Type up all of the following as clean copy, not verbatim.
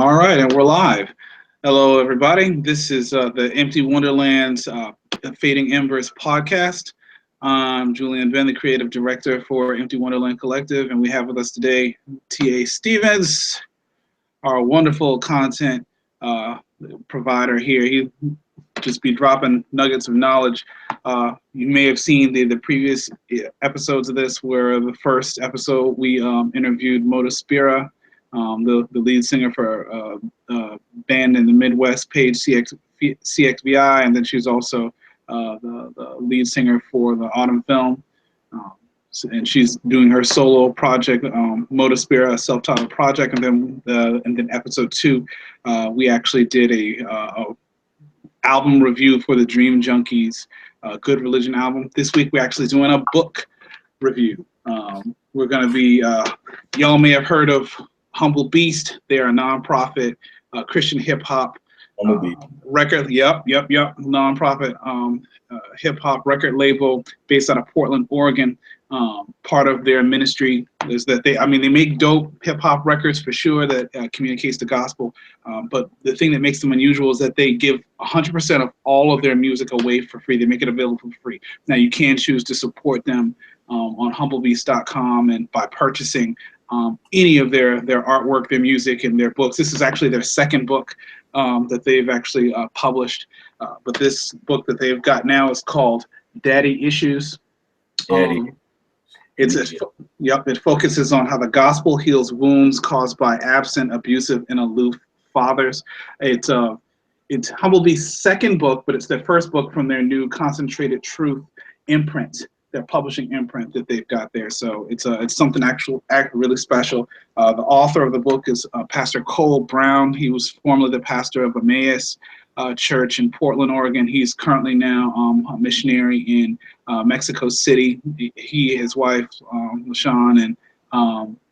All right, and we're live. Hello, everybody. This is the Empty Wonderlands Fading Embers podcast. I'm Julian Ben, the creative director for Empty Wonderland Collective, and we have with us today T.A. Stevens, our wonderful content provider here. He just be dropping nuggets of knowledge. You may have seen the previous episodes of this, where the first episode we interviewed Moda Spira, the lead singer for a band in the Midwest, Page CXVI, and then she's also the lead singer for the Autumn Film. And she's doing her solo project, Moda Spira, a self-titled project, and then episode 2, we actually did a album review for the Dream Junkies Good Religion album. This week we're actually doing a book review. We're going to be, y'all may have heard of Humble Beast. They're a nonprofit Christian hip hop record. Nonprofit hip hop record label based out of Portland, Oregon. Part of their ministry is that they make dope hip hop records for sure that communicates the gospel. But the thing that makes them unusual is that they give 100% of all of their music away for free. They make it available for free. Now you can choose to support them on humblebeast.com and by purchasing any of their artwork, their music, and their books. This is actually their second book that they've actually published. But this book that they've got now is called Daddy Issues. It focuses on how the gospel heals wounds caused by absent, abusive, and aloof fathers. It's Humblebee's second book, but it's their first book from their new Concentrated Truth imprint, their publishing imprint that they've got there. So it's something really special. The author of the book is Pastor Cole Brown. He was formerly the pastor of Emmaus Church in Portland, Oregon. He's currently now a missionary in Mexico City. He, his wife, LaShawn, and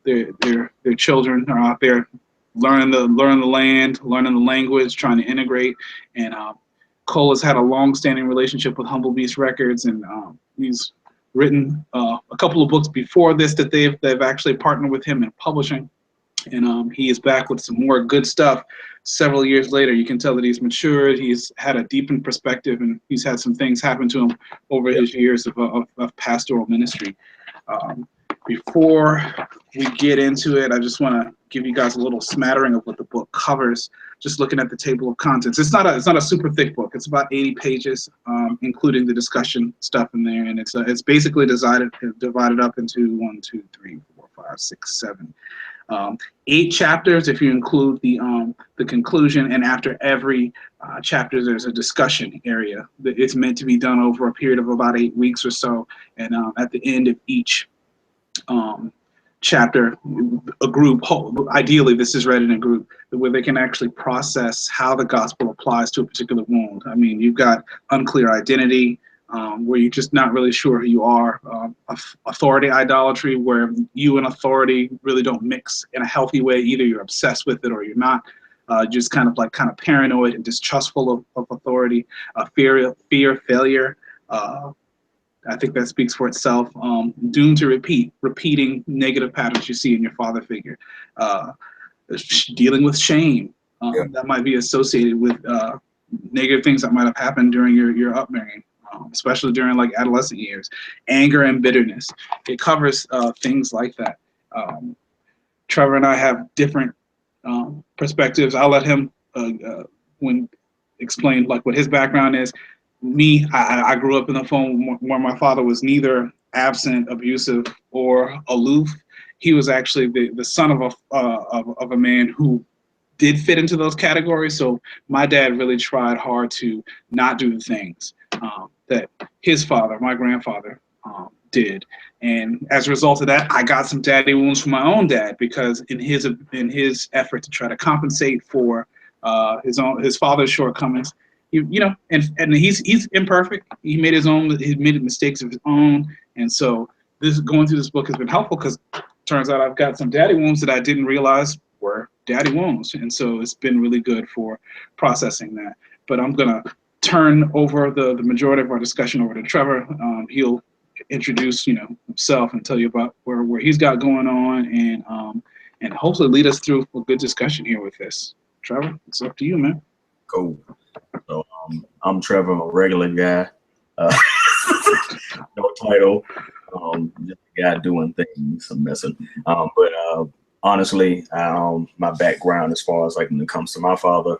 their children are out there learning the land, learning the language, trying to integrate. And Cole has had a long-standing relationship with Humble Beast Records, and he's written a couple of books before this that they've actually partnered with him in publishing. And he is back with some more good stuff several years later. You can tell that he's matured. He's had a deepened perspective, and he's had some things happen to him over his years of pastoral ministry. Before we get into it, I just want to give you guys a little smattering of what the book covers. Just looking at the table of contents, it's not a super thick book. It's about 80 pages, including the discussion stuff in there, and it's basically divided up into 1, 2, 3, 4, 5, 6, 7. 8 chapters if you include the conclusion, and after every chapter there's a discussion area. It's meant to be done over a period of about 8 weeks or so, and at the end of each chapter, a group, ideally this is read in a group, where they can actually process how the gospel applies to a particular wound. I mean, you've got unclear identity, where you're just not really sure who you are. Authority idolatry, where you and authority really don't mix in a healthy way. Either you're obsessed with it or you're not. Just kind of paranoid and distrustful of authority. Fear, failure. I think that speaks for itself. Doomed to repeating negative patterns you see in your father figure. Dealing with shame. That might be associated with negative things that might have happened during your upbringing. Especially during like adolescent years. Anger and bitterness. It covers things like that. Trevor and I have different perspectives. I'll let him explain like what his background is. Me, I grew up in a home where my father was neither absent, abusive, or aloof. He was actually the son of a man who did fit into those categories. So my dad really tried hard to not do the things that his father, my grandfather, did. And as a result of that, I got some daddy wounds from my own dad, because in his effort to try to compensate for his father's shortcomings, and he's imperfect. He made mistakes of his own, and so going through this book has been helpful, because it turns out I've got some daddy wounds that I didn't realize were daddy wounds, and so it's been really good for processing that. But I'm gonna turn over the majority of our discussion over to Trevor. He'll introduce himself and tell you about where he's got going on, and hopefully lead us through a good discussion here with this. Trevor, it's up to you, man. Cool. So I'm Trevor, I'm a regular guy. Uh, no title. Just a guy doing things, I'm messing. But honestly, my background as far as like when it comes to my father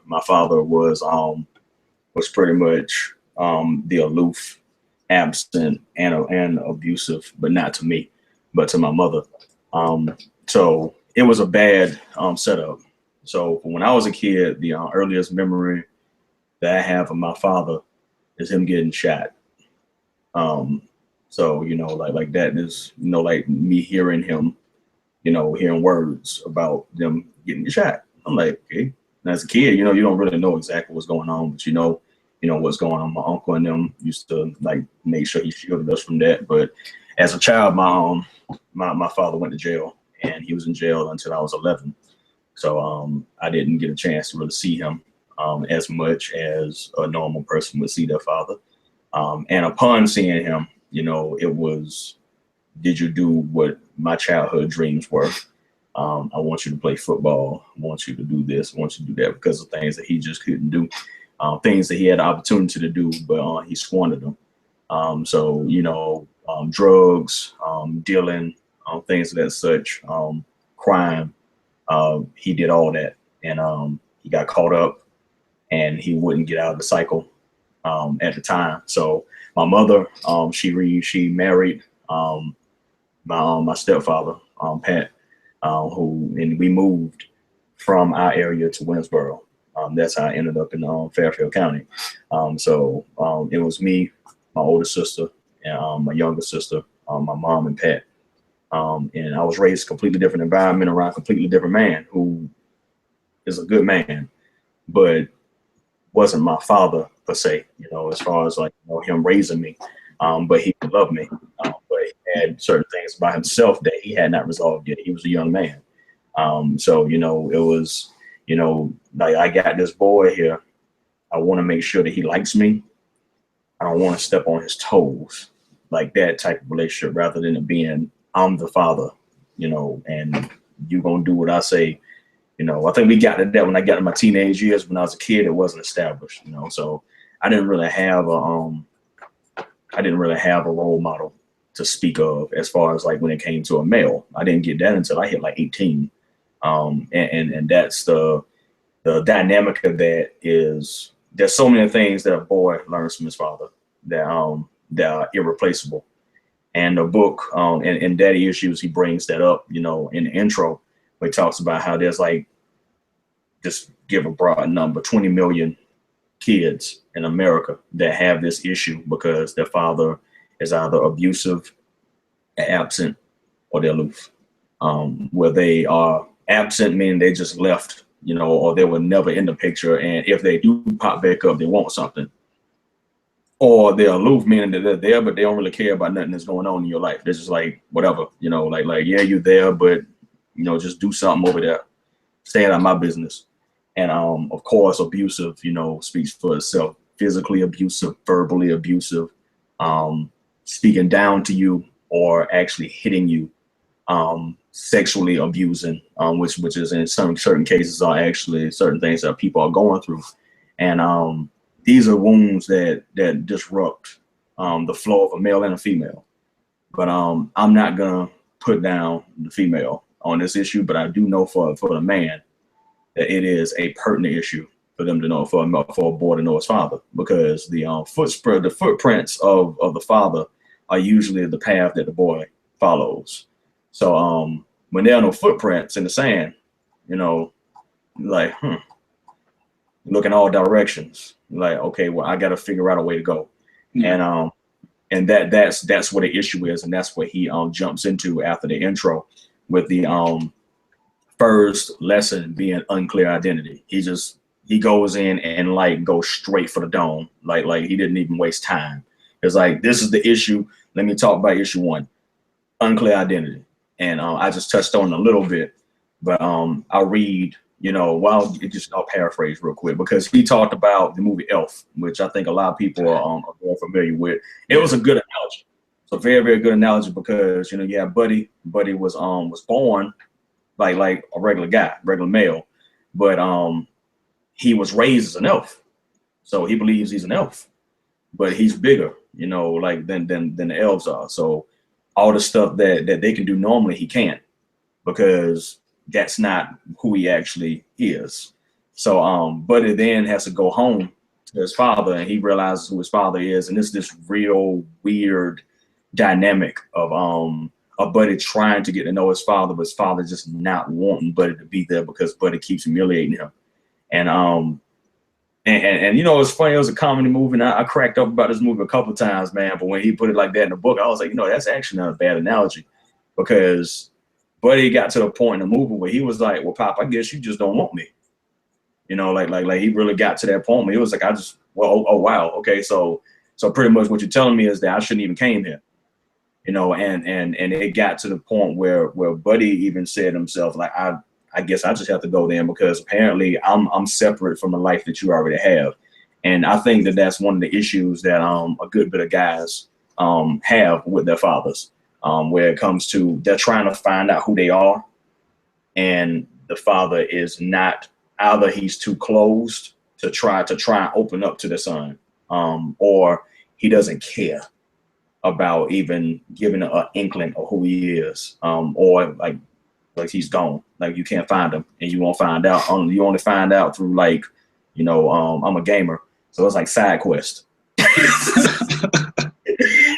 was pretty much the aloof, absent, and abusive, but not to me, but to my mother. So it was a bad setup. So when I was a kid, the earliest memory that I have of my father is him getting shot. Um, so like that is like me hearing him, hearing words about them getting shot. I'm like, okay. And as a kid, you don't really know exactly what's going on, but what's going on. My uncle and them used to like make sure he shielded us from that. But as a child, my father went to jail, and he was in jail until I was 11. So I didn't get a chance to really see him as much as a normal person would see their father. And upon seeing him, it was, did you do what my childhood dreams were? I want you to play football. I want you to do this. I want you to do that, because of things that he just couldn't do, things that he had the opportunity to do, but he squandered them. So, drugs, dealing, things of that such, crime. He did all that, and he got caught up, and he wouldn't get out of the cycle at the time. So my mother, she married my stepfather, Pat, and we moved from our area to Winsboro. That's how I ended up in Fairfield County. It was me, my older sister, and my younger sister, my mom and Pat. And I was raised a completely different environment around a completely different man who is a good man, but wasn't my father per se, as far as like him raising me. But he loved me. But he had certain things about himself that he had not resolved yet. He was a young man. It was, like, I got this boy here. I want to make sure that he likes me. I don't want to step on his toes, like that type of relationship, rather than it being, I'm the father, and you gonna do what I say. I think we got to that when I got to my teenage years. When I was a kid, it wasn't established, so I didn't really have a role model to speak of as far as like when it came to a male. I didn't get that until I hit like 18. And that's the dynamic of that is there's so many things that a boy learns from his father that are irreplaceable. And the book, and Daddy Issues, he brings that up, in the intro, where he talks about how there's like, just give a broad number, 20 million kids in America that have this issue because their father is either abusive, absent, or they're aloof. Where they are absent, meaning they just left, or they were never in the picture. And if they do pop back up, they want something. Or they're aloof, meaning that they're there, but they don't really care about nothing that's going on in your life. They're just like, whatever, like, yeah, you're there, but, just do something over there. Stay out of my business. And of course, abusive, speaks for itself. Physically abusive, verbally abusive, speaking down to you, or actually hitting you, sexually abusing, which is in some certain cases are actually certain things that people are going through. And these are wounds that disrupt the flow of a male and a female. But I'm not gonna put down the female on this issue, but I do know for the man that it is a pertinent issue for them to know, for a boy to know his father, because the footprints of the father are usually the path that the boy follows. So when there are no footprints in the sand, like look in all directions, like, okay, well, I got to figure out a way to go. Mm-hmm. And that's what the issue is, and that's what he jumps into after the intro with the first lesson being unclear identity. He goes in and like goes straight for the dome, like he didn't even waste time. It's like, this is the issue. Let me talk about issue one, unclear identity. And I just touched on it a little bit, but I'll read, I'll paraphrase real quick, because he talked about the movie Elf, which I think a lot of people are more familiar with. It was a good analogy. It's a very, very good analogy, because, yeah, Buddy was born like a regular guy, regular male, but he was raised as an elf, so he believes he's an elf, but he's bigger, you know, like than the elves are. So all the stuff that they can do normally, he can't, because that's not who he actually is. So Buddy then has to go home to his father, and he realizes who his father is, and it's this real weird dynamic of Buddy trying to get to know his father, but his father just not wanting Buddy to be there because Buddy keeps humiliating him. And you know, it's funny, it was a comedy movie, and I cracked up about this movie a couple of times, man. But when he put it like that in the book, I was like, you know, that's actually not a bad analogy, because Buddy got to the point in the movie where he was like, well, Pop, I guess you just don't want me. You know, like he really got to that point where he was like, oh wow, okay, so pretty much what you're telling me is that I shouldn't even came here. You know, and it got to the point where Buddy even said himself, like, I guess I just have to go then, because apparently I'm separate from the life that you already have. And I think that that's one of the issues that a good bit of guys have with their fathers, where it comes to they're trying to find out who they are, and the father is not, either he's too closed to try and open up to the son, or he doesn't care about even giving an inkling of who he is, or like he's gone, like you can't find him, and you won't find out. You only find out through, like, you know, I'm a gamer, so it's like side quest.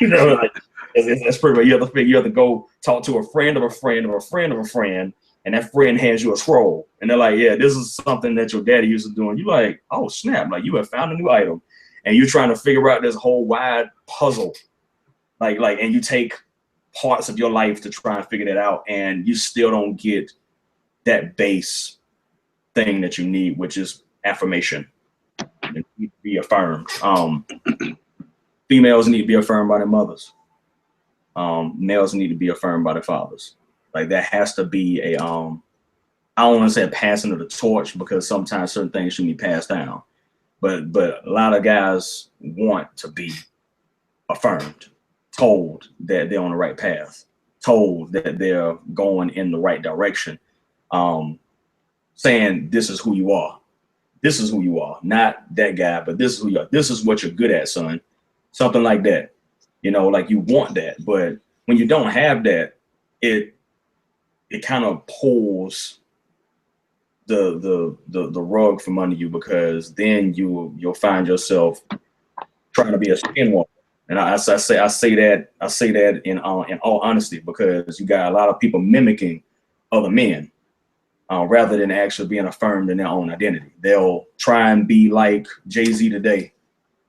You know, like, it's pretty much, you have to go talk to a friend of a friend of a friend of a friend, and that friend hands you a scroll, and they're like, yeah, this is something that your daddy used to do, and you like, oh snap, like you have found a new item, and you're trying to figure out this whole wide puzzle, like, and you take parts of your life to try and figure that out, and you still don't get that base thing that you need, which is affirmation. It needs to be affirmed. Females need to be affirmed by their mothers. Males need to be affirmed by their fathers. Like, that has to be a I don't want to say a passing of the torch, because sometimes certain things should be passed down, but a lot of guys want to be affirmed, told that they're on the right path, told that they're going in the right direction, saying this is who you are. This is who you are, not that guy, but this is who you are. This is what you're good at, son. Something like that. You know, like, you want that, but when you don't have that, it kind of pulls the rug from under you, because then you'll find yourself trying to be a skinwalker. And I say that in all honesty, because you got a lot of people mimicking other men, rather than actually being affirmed in their own identity. They'll try and be like Jay-Z today,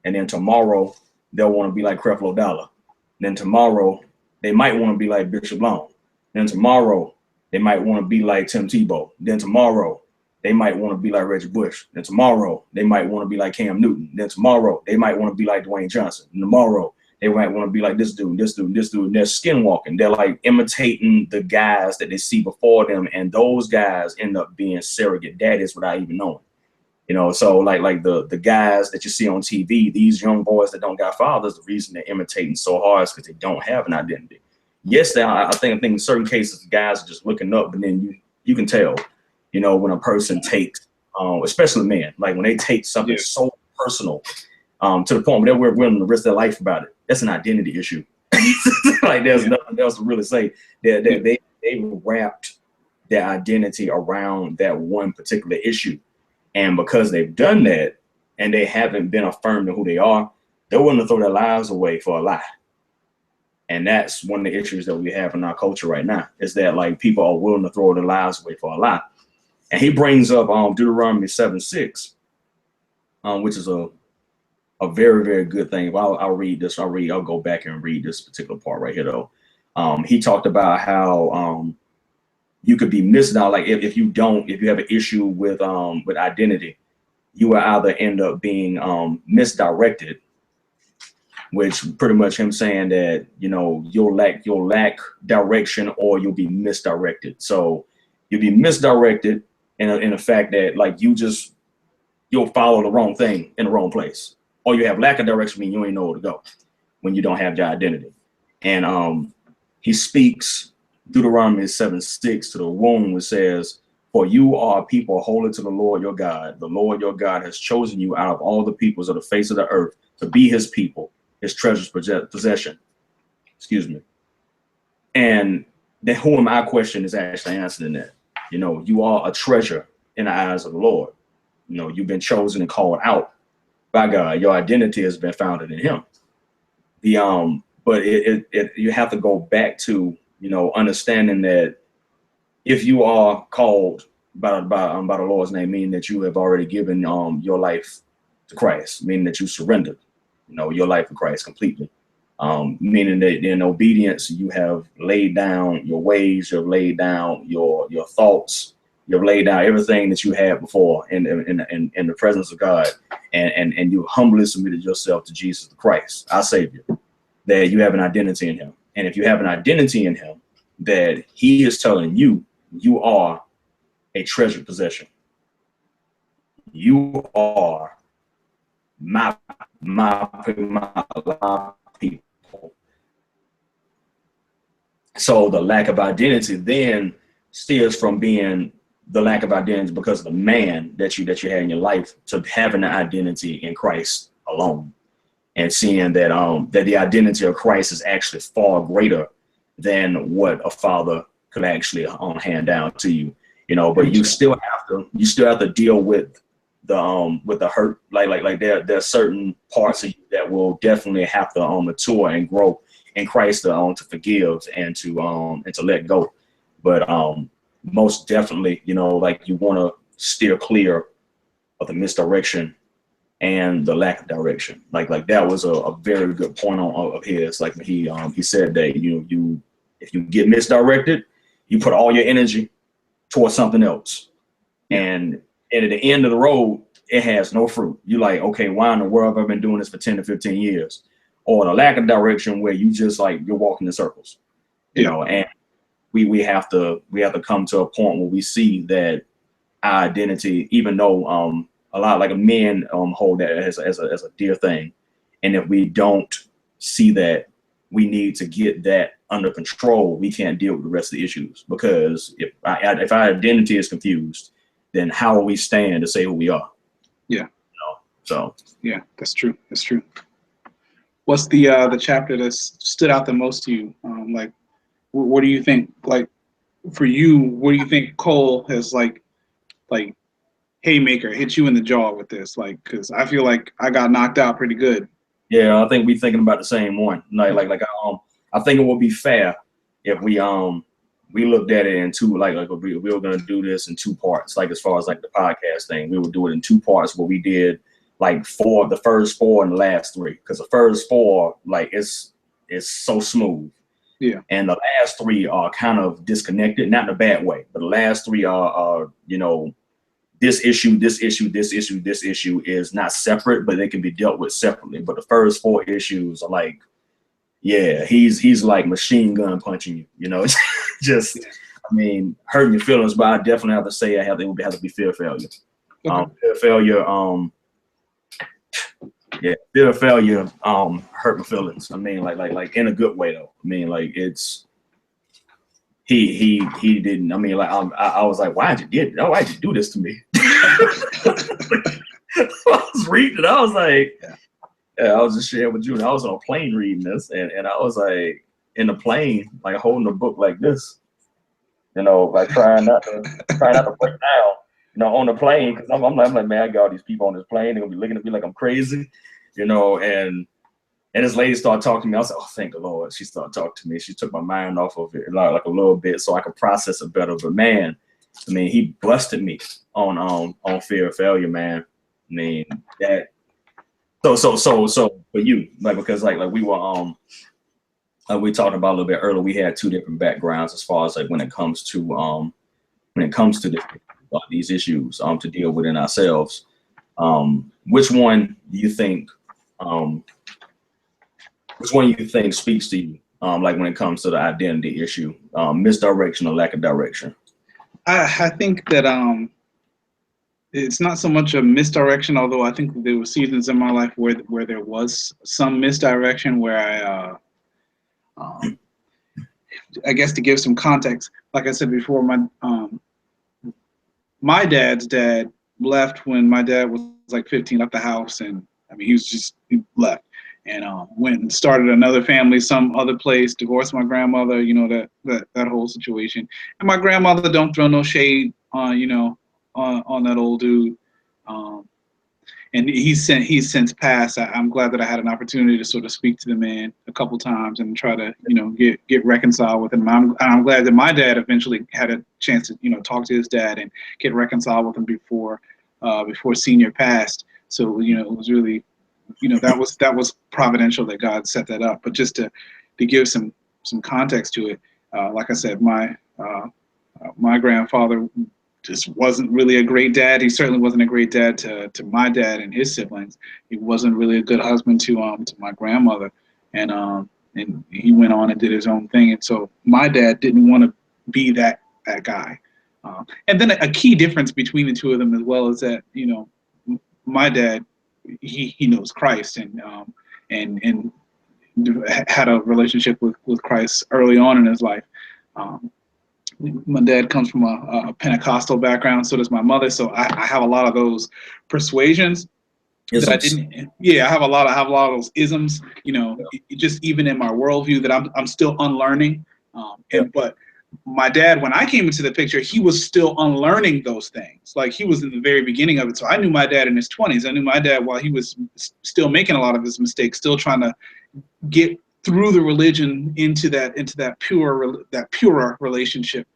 and then tomorrow they'll want to be like Creflo Dollar. Then tomorrow they might want to be like Bishop Long. Then tomorrow they might want to be like Tim Tebow. Then tomorrow they might want to be like Reggie Bush. Then tomorrow they might want to be like Cam Newton. Then tomorrow they might want to be like Dwayne Johnson. And tomorrow they might want to be like this dude, this dude, this dude. And they're skinwalking. They're like imitating the guys that they see before them, and those guys end up being surrogate daddies without even knowing. You know, so like the guys that you see on TV, these young boys that don't got fathers, the reason they're imitating so hard is because they don't have an identity. Yes, I think in certain cases guys are just looking up, but then you can tell, you know, when a person takes, especially men, like when they take something so personal, to the point where they're willing to risk their life about it. That's an identity issue. Like, there's nothing else to really say. They wrapped their identity around that one particular issue. And because they've done that and they haven't been affirmed in who they are, they're willing to throw their lives away for a lie. And that's one of the issues that we have in our culture right now, is that, like, people are willing to throw their lives away for a lie. And he brings up Deuteronomy 7:6, which is a very, very good thing. I'll read this. I'll go back and read this particular part right here, though. He talked about how you could be misdirected. Like, if you have an issue with identity, you will either end up being misdirected, which pretty much him saying that, you know, you'll lack direction, or you'll be misdirected. So you'll be misdirected in the fact that, like, you'll follow the wrong thing in the wrong place, or you have lack of direction, meaning you ain't know where to go when you don't have your identity. And he speaks Deuteronomy 7:6 to the womb, which says, For you are a people holy to the Lord your God. The Lord your God has chosen you out of all the peoples of the face of the earth to be his people, his treasures possession. Excuse me. And the who am I question is actually answered in that. You know, you are a treasure in the eyes of the Lord. You know, you've been chosen and called out by God. Your identity has been founded in him. But you have to go back to, you know, understanding that if you are called by the Lord's name, meaning that you have already given your life to Christ, meaning that you surrendered, you know, your life to Christ completely. Meaning that in obedience, you have laid down your ways, you have laid down your thoughts, you have laid down everything that you had before in the presence of God, and you humbly submitted yourself to Jesus Christ, our Savior, that you have an identity in him. And if you have an identity in him, that he is telling you, you are a treasured possession. You are my people. So the lack of identity then steers from being the lack of identity because of the man that you had in your life to having an identity in Christ alone, and seeing that that the identity of Christ is actually far greater than what a father could actually hand down to you. You know, but you still have to deal with the hurt. Like there are certain parts of you that will definitely have to mature and grow in Christ to forgive and to let go. But most definitely, you know, like you want to steer clear of the misdirection and the lack of direction. Like that was a very good point of his. Like he said that you if you get misdirected, you put all your energy towards something else, and at the end of the road, it has no fruit. You're like, okay, why in the world have I been doing this for 10 to 15 years? Or the lack of direction where you just like you're walking in circles, you know. And we have to come to a point where we see that our identity, even though a lot like men hold that as a dear thing, and if we don't see that we need to get that under control, we can't deal with the rest of the issues. Because if our identity is confused, then how will we stand to say who we are? Yeah. You know? So yeah, that's true. That's true. What's the chapter that stood out the most to you? Like, what do you think? Like, for you, what do you think Cole has like haymaker hit you in the jaw with this? Like, because I feel like I got knocked out pretty good. Yeah, I think we're thinking about the same one. I think it would be fair if we looked at it in two, like we were gonna do this in two parts. Like as far as like the podcast thing, we would do it in two parts where we did like the first four and the last three, because the first four like it's so smooth. Yeah. And the last three are kind of disconnected, not in a bad way, but the last three are you know, this issue is not separate, but they can be dealt with separately. But the first four issues are like, yeah, he's like machine gun punching you, you know, just, I mean, hurting your feelings. But I definitely have to say it would have to be fear of failure. Okay. Fear of failure, fear of failure hurt my feelings. I mean, like in a good way though. I mean, like it's he didn't. I mean, like I was like, why'd you do this to me? I was reading it. I was like, I was just sharing with you. And I was on a plane reading this, and I was like in the plane, like holding a book like this, you know, like trying not to break down, you know, on the plane, because I'm like, man, I got all these people on this plane. They're gonna be looking at me like I'm crazy, you know. And this lady started talking to me. I was like, oh, thank the Lord. She started talking to me. She took my mind off of it like a little bit so I could process it better. But man, I mean, he busted me on fear of failure, man. I mean, that so for you, like, because like we were like we talked about a little bit earlier, we had two different backgrounds as far as like when it comes to these issues to deal with in ourselves. Which one do you think speaks to you, like when it comes to the identity issue, misdirection or lack of direction? I think that it's not so much a misdirection, although I think there were seasons in my life where there was some misdirection, where I guess to give some context, like I said before, my dad's dad left when my dad was like 15, left the house, and I mean he left and went and started another family some other place, divorced my grandmother, that whole situation. And my grandmother don't throw no shade on on that old dude. Um, and he's since passed. I'm glad that I had an opportunity to sort of speak to the man a couple times and try to get reconciled with him. I'm glad that my dad eventually had a chance to talk to his dad and get reconciled with him before senior passed. So it was really that was providential that God set that up. But just to give some context to it, like I said, my grandfather just wasn't really a great dad. He certainly wasn't a great dad to my dad and his siblings. He wasn't really a good husband to my grandmother, and he went on and did his own thing. And so my dad didn't want to be that guy. And then a key difference between the two of them as well is that my dad he knows Christ and had a relationship with Christ early on in his life. My dad comes from a Pentecostal background, so does my mother. So I have a lot of those persuasions that I didn't. Yeah, I have a lot of those isms. Just even in my worldview that I'm still unlearning. But my dad, when I came into the picture, he was still unlearning those things. Like he was in the very beginning of it. So I knew my dad in his 20s. I knew my dad while he was still making a lot of his mistakes, still trying to get through the religion into that purer relationship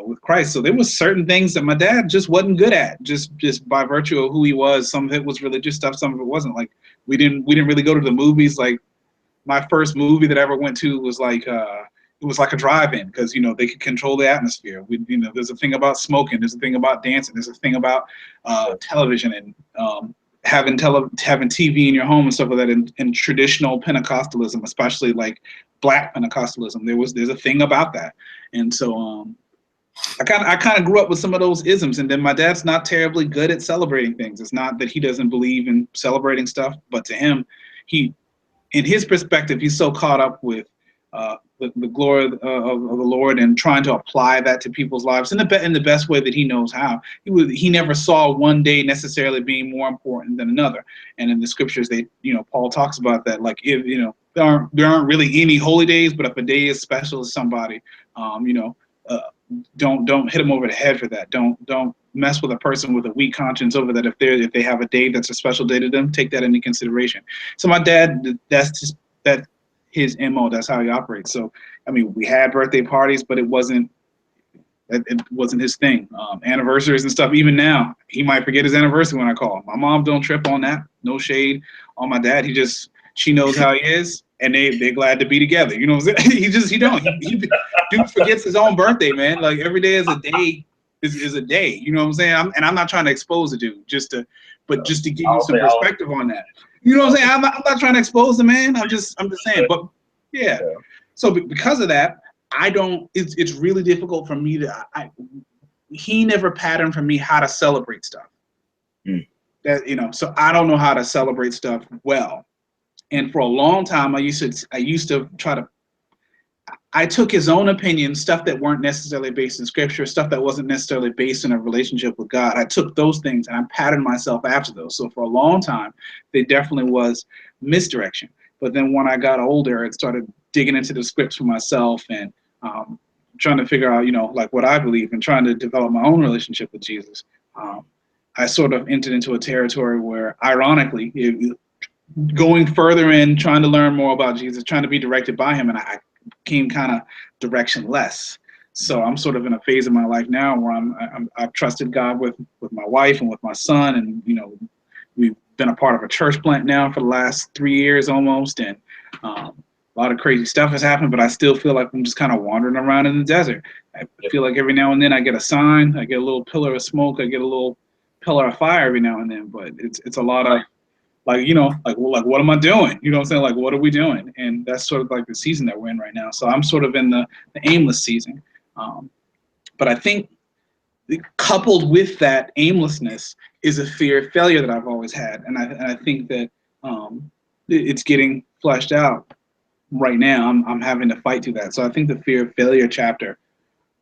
with Christ. So there was certain things that my dad just wasn't good at, just by virtue of who he was. Some of it was religious stuff, some of it wasn't. Like we didn't really go to the movies. Like my first movie that I ever went to was like it was like a drive-in because they could control the atmosphere. There's a thing about smoking, there's a thing about dancing, there's a thing about television and having TV in your home and stuff like that. In traditional Pentecostalism, especially like Black Pentecostalism, there's a thing about that. And so I kind of grew up with some of those isms. And then my dad's not terribly good at celebrating things. It's not that he doesn't believe in celebrating stuff, but to him, in his perspective, he's so caught up with the glory of the Lord and trying to apply that to people's lives in the best way that he knows how. He never saw one day necessarily being more important than another. And in the scriptures, Paul talks about that. Like if there aren't really any holy days, but if a day is special to somebody, don't hit them over the head for that. Don't mess with a person with a weak conscience over that. If they have a day that's a special day to them, take that into consideration. So my dad, that's his MO. That's how he operates. So I mean, we had birthday parties, but it wasn't his thing. Anniversaries and stuff. Even now, he might forget his anniversary when I call him. My mom don't trip on that. No shade on my dad. She knows how he is. And they're glad to be together. You know what I'm saying? Dude forgets his own birthday, man. Like every day is a day is a day. You know what I'm saying? I'm not trying to expose the dude, just to give you some perspective on that. You know what I'm saying? I'm not trying to expose the man. I'm just saying. But yeah. So because of that, it's really difficult for me he never patterned for me how to celebrate stuff. So I don't know how to celebrate stuff well. And for a long time, I used to try to. I took his own opinions, stuff that weren't necessarily based in scripture, stuff that wasn't necessarily based in a relationship with God. I took those things and I patterned myself after those. So for a long time, there definitely was misdirection. But then when I got older and started digging into the scripts for myself and trying to figure out, like what I believe and trying to develop my own relationship with Jesus, I sort of entered into a territory where, ironically, going further in, trying to learn more about Jesus, trying to be directed by him, and I became kind of directionless. So I'm sort of in a phase of my life now where I've trusted God with my wife and with my son, and we've been a part of a church plant now for the last 3 years almost, and a lot of crazy stuff has happened, but I still feel like I'm just kind of wandering around in the desert. I feel like every now and then I get a sign, I get a little pillar of smoke, I get a little pillar of fire every now and then, but it's a lot of like what am I doing? You know what I'm saying? Like, what are we doing? And that's sort of like the season that we're in right now. So I'm sort of in the aimless season. But I think coupled with that aimlessness is a fear of failure that I've always had. And I think that it's getting fleshed out right now. I'm having to fight through that. So I think the fear of failure chapter,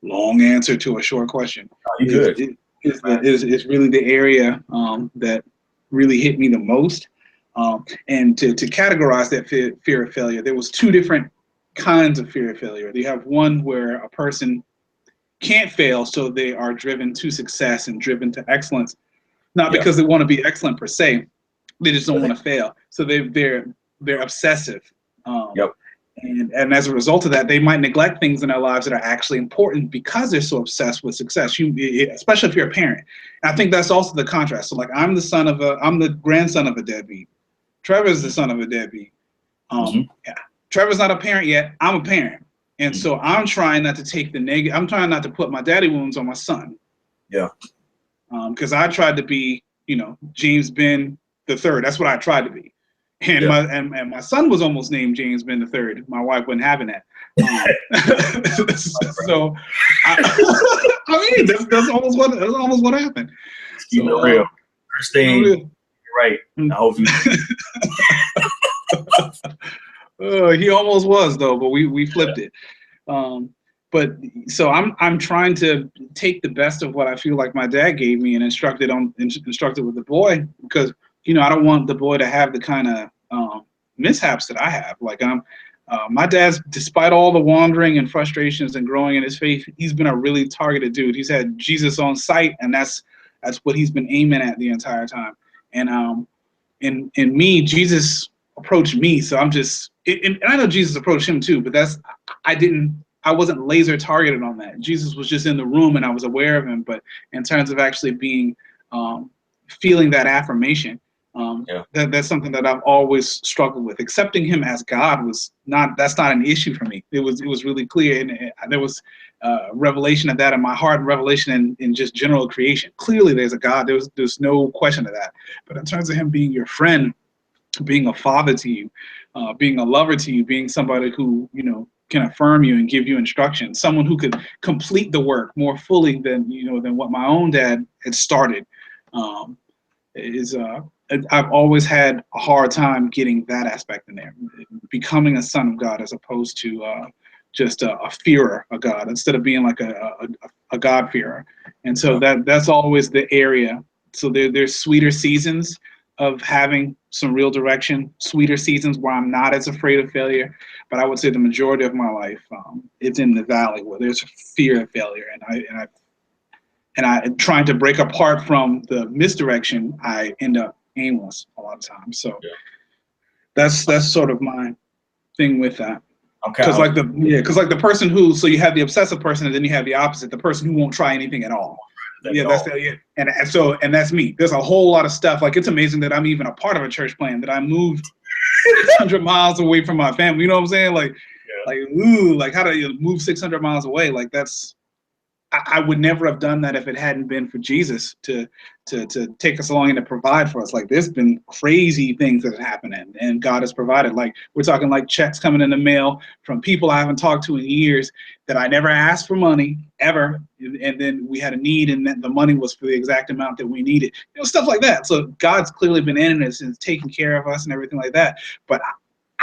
long answer to a short question. You're good. is really the area that really hit me the most. And to categorize that fear of failure, there was two different kinds of fear of failure. You have one where a person can't fail, so they are driven to success and driven to excellence, not because they want to be excellent per se, they just don't want to fail. So they're obsessive. Yep. And as a result of that, they might neglect things in their lives that are actually important because they're so obsessed with success. Especially if you're a parent. And I think that's also the contrast. So like I'm the grandson of a deadbeat. Trevor's the son of a deadbeat. Yeah. Trevor's not a parent yet. I'm a parent. And so I'm trying not to take the negative. I'm trying not to put my daddy wounds on my son. Yeah. Because I tried to be, James Ben the third. That's what I tried to be. And my son was almost named James Ben the third. My wife wasn't having that. So I mean, that's almost what happened. Keep it real, Christine. You're right. I hope you. He almost was though, but we flipped it. But so I'm trying to take the best of what I feel like my dad gave me and instructed with the boy, because I don't want the boy to have the kind of mishaps that I have. Like my dad's, despite all the wandering and frustrations and growing in his faith, he's been a really targeted dude. He's had Jesus on sight, and that's what he's been aiming at the entire time. And in me, Jesus approached me, so I'm just, and I know Jesus approached him too, but I wasn't laser targeted on that. Jesus was just in the room and I was aware of him. But in terms of actually being, feeling that affirmation, that's something that I've always struggled with. Accepting him as God that's not an issue for me. It was really clear, and there was revelation of that in my heart, and revelation in just general creation. Clearly there's a God. There's no question of that. But in terms of him being your friend, being a father to you, being a lover to you, being somebody who, can affirm you and give you instruction, someone who could complete the work more fully than what my own dad had started, I've always had a hard time getting that aspect in there, becoming a son of God as opposed to just a fearer of God, instead of being like a God-fearer. And so that's always the area. So there's sweeter seasons of having some real direction, sweeter seasons where I'm not as afraid of failure. But I would say the majority of my life, it's in the valley where there's fear of failure, and I trying to break apart from the misdirection, I end up aimless a lot of times. So that's sort of my thing with that. Okay. Because like the person who, so you have the obsessive person, and then you have the opposite, the person who won't try anything at all. And that's me. There's a whole lot of stuff. Like, it's amazing that I'm even a part of a church plan, that I moved 600 miles away from my family. You know what I'm saying? Like how do you move 600 miles away? Like, I would never have done that if it hadn't been for Jesus to take us along and to provide for us. Like, there's been crazy things that have happened, and God has provided. Like, we're talking like checks coming in the mail from people I haven't talked to in years that I never asked for money ever, and then we had a need, and the money was for the exact amount that we needed. Stuff like that. So God's clearly been in us and taking care of us and everything like that. But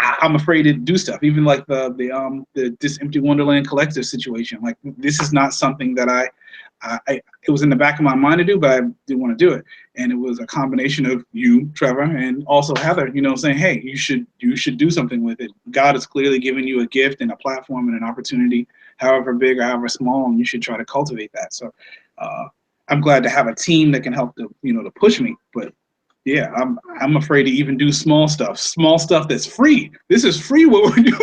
I'm afraid to do stuff, even like this Empty Wonderland collective situation. Like, this is not something that it was in the back of my mind to do, but I didn't want to do it. And it was a combination of you, Trevor, and also Heather, saying, hey, you should do something with it. God has clearly given you a gift and a platform and an opportunity, however big or however small, and you should try to cultivate that. So I'm glad to have a team that can help to push me. But yeah, I'm afraid to even do small stuff that's free. This is free what we're doing.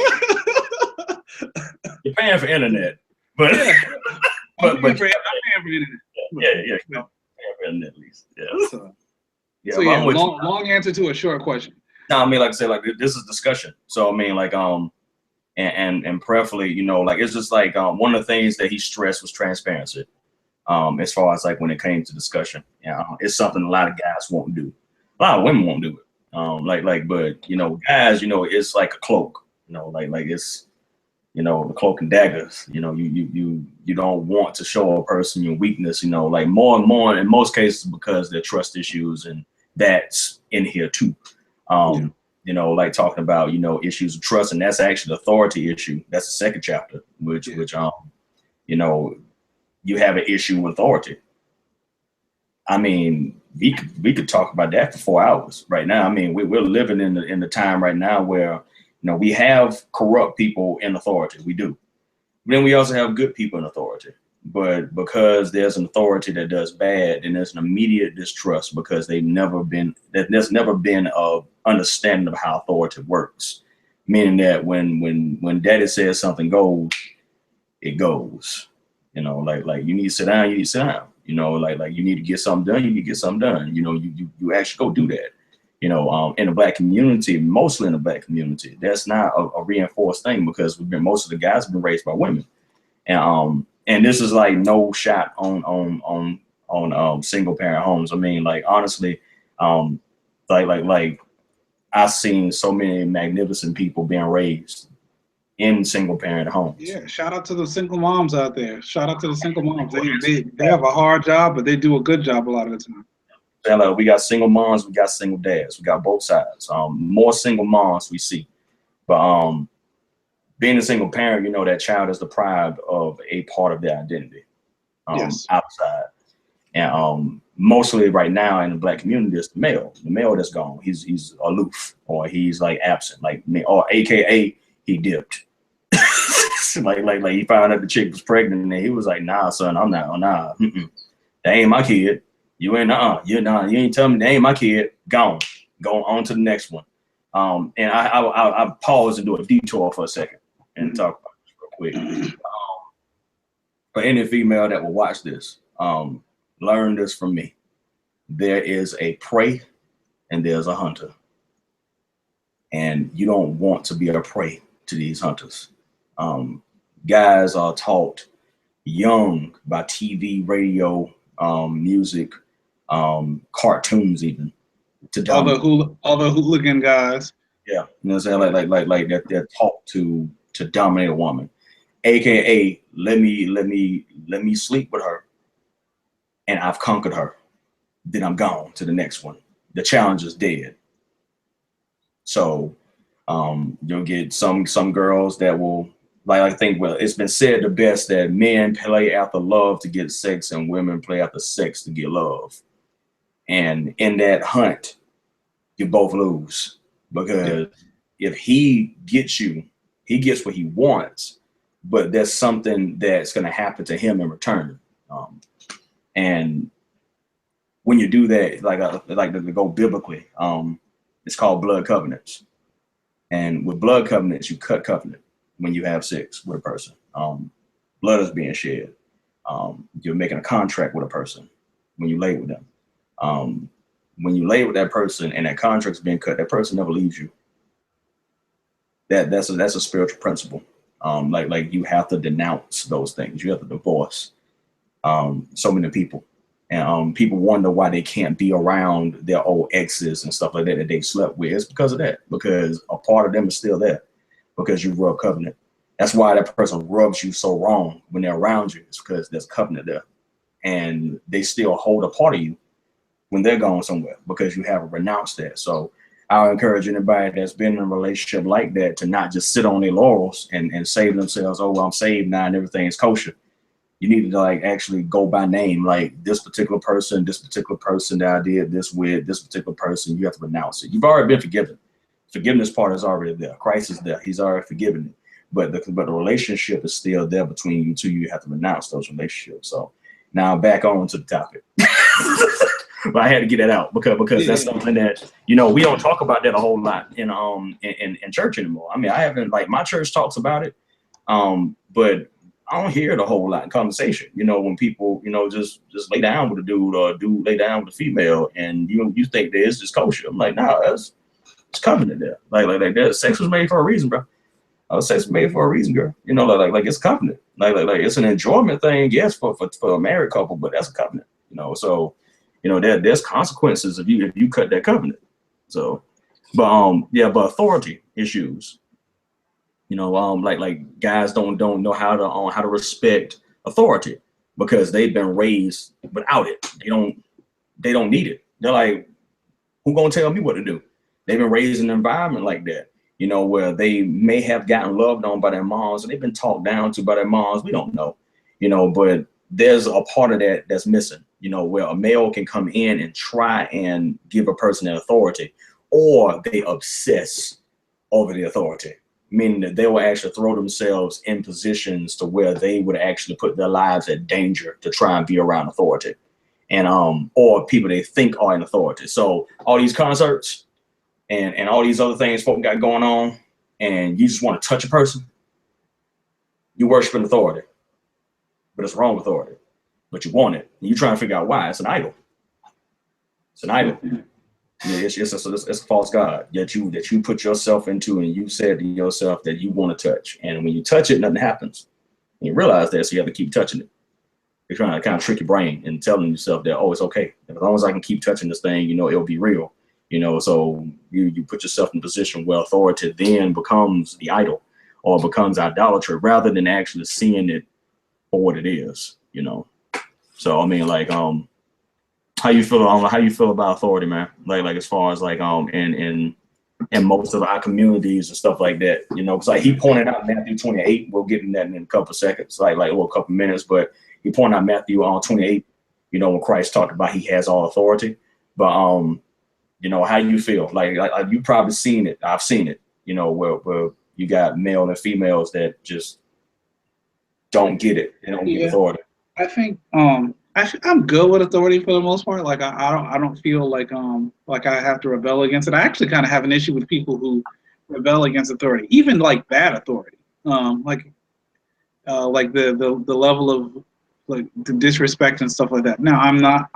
You're paying for internet, but I'm paying for internet. Yeah, paying for internet at least. Yeah. So long answer to a short question. No, I mean, like I said, like, this is discussion. So I mean, like, and prayerfully, like, it's just like one of the things that he stressed was transparency. As far as like when it came to discussion, it's something a lot of guys won't do. A lot of women won't do it. But guys, it's like a cloak. Like it's, the cloak and daggers. You don't want to show a person your weakness. Like more and more in most cases because their trust issues, and that's in here too. Like talking about issues of trust, and that's actually the authority issue. That's the second chapter, which you have an issue with authority. I mean, we could talk about that for 4 hours right now. I mean, we're living in the time right now where, we have corrupt people in authority. We do. Then we also have good people in authority. But because there's an authority that does bad, then there's an immediate distrust because there's never been a understanding of how authority works. Meaning that when daddy says something goes, it goes. Like you need to sit down, you need to sit down. Like you need to get something done, you need to get something done. You actually go do that. In the black community, mostly in the black community, that's not a reinforced thing because most of the guys have been raised by women. And this is like no shot on single parent homes. I mean, like honestly, like I've seen so many magnificent people being raised in single parent homes. Yeah, shout out to the single moms out there. Shout out to the single moms. They have a hard job, but they do a good job a lot of the time. We got single moms, we got single dads, we got both sides. More single moms we see, but being a single parent, that child is deprived of a part of their identity outside. And mostly right now in the black community, it's the male. The male that's gone. He's aloof or he's like absent, like me, or AKA he dipped. like he found out the chick was pregnant and he was like, nah, son, I'm not. Nah, that ain't my kid. You ain't you ain't telling me that ain't my kid. Gone. Go on to the next one. And I pause and do a detour for a second and talk about this real quick. For any female that will watch this, learn this from me. There is a prey and there's a hunter. And you don't want to be a prey to these hunters. Guys are taught young by TV, radio, music, cartoons even. All the hooligan guys. Yeah, you know what I'm saying? Like they're taught to dominate a woman, AKA let me sleep with her, and I've conquered her. Then I'm gone to the next one. The challenge is dead. So you'll get some girls that will I think it's been said the best that men play after love to get sex and women play after sex to get love. And in that hunt, you both lose because if he gets you, he gets what he wants, but there's something that's going to happen to him in return. And when you do that, like to go biblically, it's called blood covenants. And with blood covenants, you cut covenant when you have sex with a person. Blood is being shed. You're making a contract with a person when you lay with them. When you lay with that person and that contract's being cut, that person never leaves you. That's a spiritual principle. Like you have to denounce those things. You have to divorce so many people. And people wonder why they can't be around their old exes and stuff like that they slept with. It's because of that, because a part of them is still there because you rub covenant. That's why that person rubs you so wrong when they're around you. It's because there's covenant there. And they still hold a part of you when they're going somewhere because you haven't renounced that. So I'll encourage anybody that's been in a relationship like that to not just sit on their laurels and save themselves, oh, well, I'm saved now and everything's kosher. You need to actually go by name, like this particular person that I did this with, this particular person, you have to renounce it. You've already been forgiven. Forgiveness part is already there. Christ is there. He's already forgiven it. But the relationship is still there between you two. You have to renounce those relationships. So now back on to the topic. But I had to get that out because that's something that, we don't talk about that a whole lot in church anymore. I mean, I haven't, my church talks about it, but I don't hear it a whole lot in conversation. When people, just lay down with a dude or a dude lay down with a female, and you think that it's just kosher. I'm like, nah, it's covenant there. Like that. Sex was made for a reason, bro. Sex was made for a reason, girl. Like it's covenant. Like it's an enjoyment thing, yes, for a married couple, but that's a covenant. So there's consequences if you cut that covenant. So, but authority issues. Like guys don't know how to respect authority because they've been raised without it. They don't need it. They're like, who gonna tell me what to do? They've been raised in an environment like that, where they may have gotten loved on by their moms and they've been talked down to by their moms. We don't know, but there's a part of that that's missing. where a male can come in and try and give a person an authority, or they obsess over the authority, meaning that they will actually throw themselves in positions to where they would actually put their lives at danger to try and be around authority, and or people they think are in authority. So all these concerts and all these other things folk got going on, and you just want to touch a person, you worshiping authority, but it's wrong authority, but you want it, and you trying to figure out why. It's an idol. It's an idol. Yeah, it's a false god that you put yourself into, and you said to yourself that you want to touch, and when you touch it, nothing happens. And you realize that, so you have to keep touching it. You're trying to kind of trick your brain and telling yourself that, oh, it's okay. As long as I can keep touching this thing, it'll be real. So you put yourself in a position where authority then becomes the idol, or becomes idolatry, rather than actually seeing it for what it is. So I mean, like, how you feel? I don't know how you feel about authority, man. Like as far as like in most of our communities and stuff like that. Because like he pointed out Matthew 28. We'll get in that in a couple of seconds, a couple of minutes. But he pointed out Matthew 28. When Christ talked about he has all authority. But how you feel? Like you probably seen it. I've seen it. Where you got male and females that just don't get it. They don't get authority. I think I'm good with authority for the most part. Like I don't feel like I have to rebel against it. I actually kind of have an issue with people who rebel against authority, even like bad authority. Like the level of like the disrespect and stuff like that. Now I'm not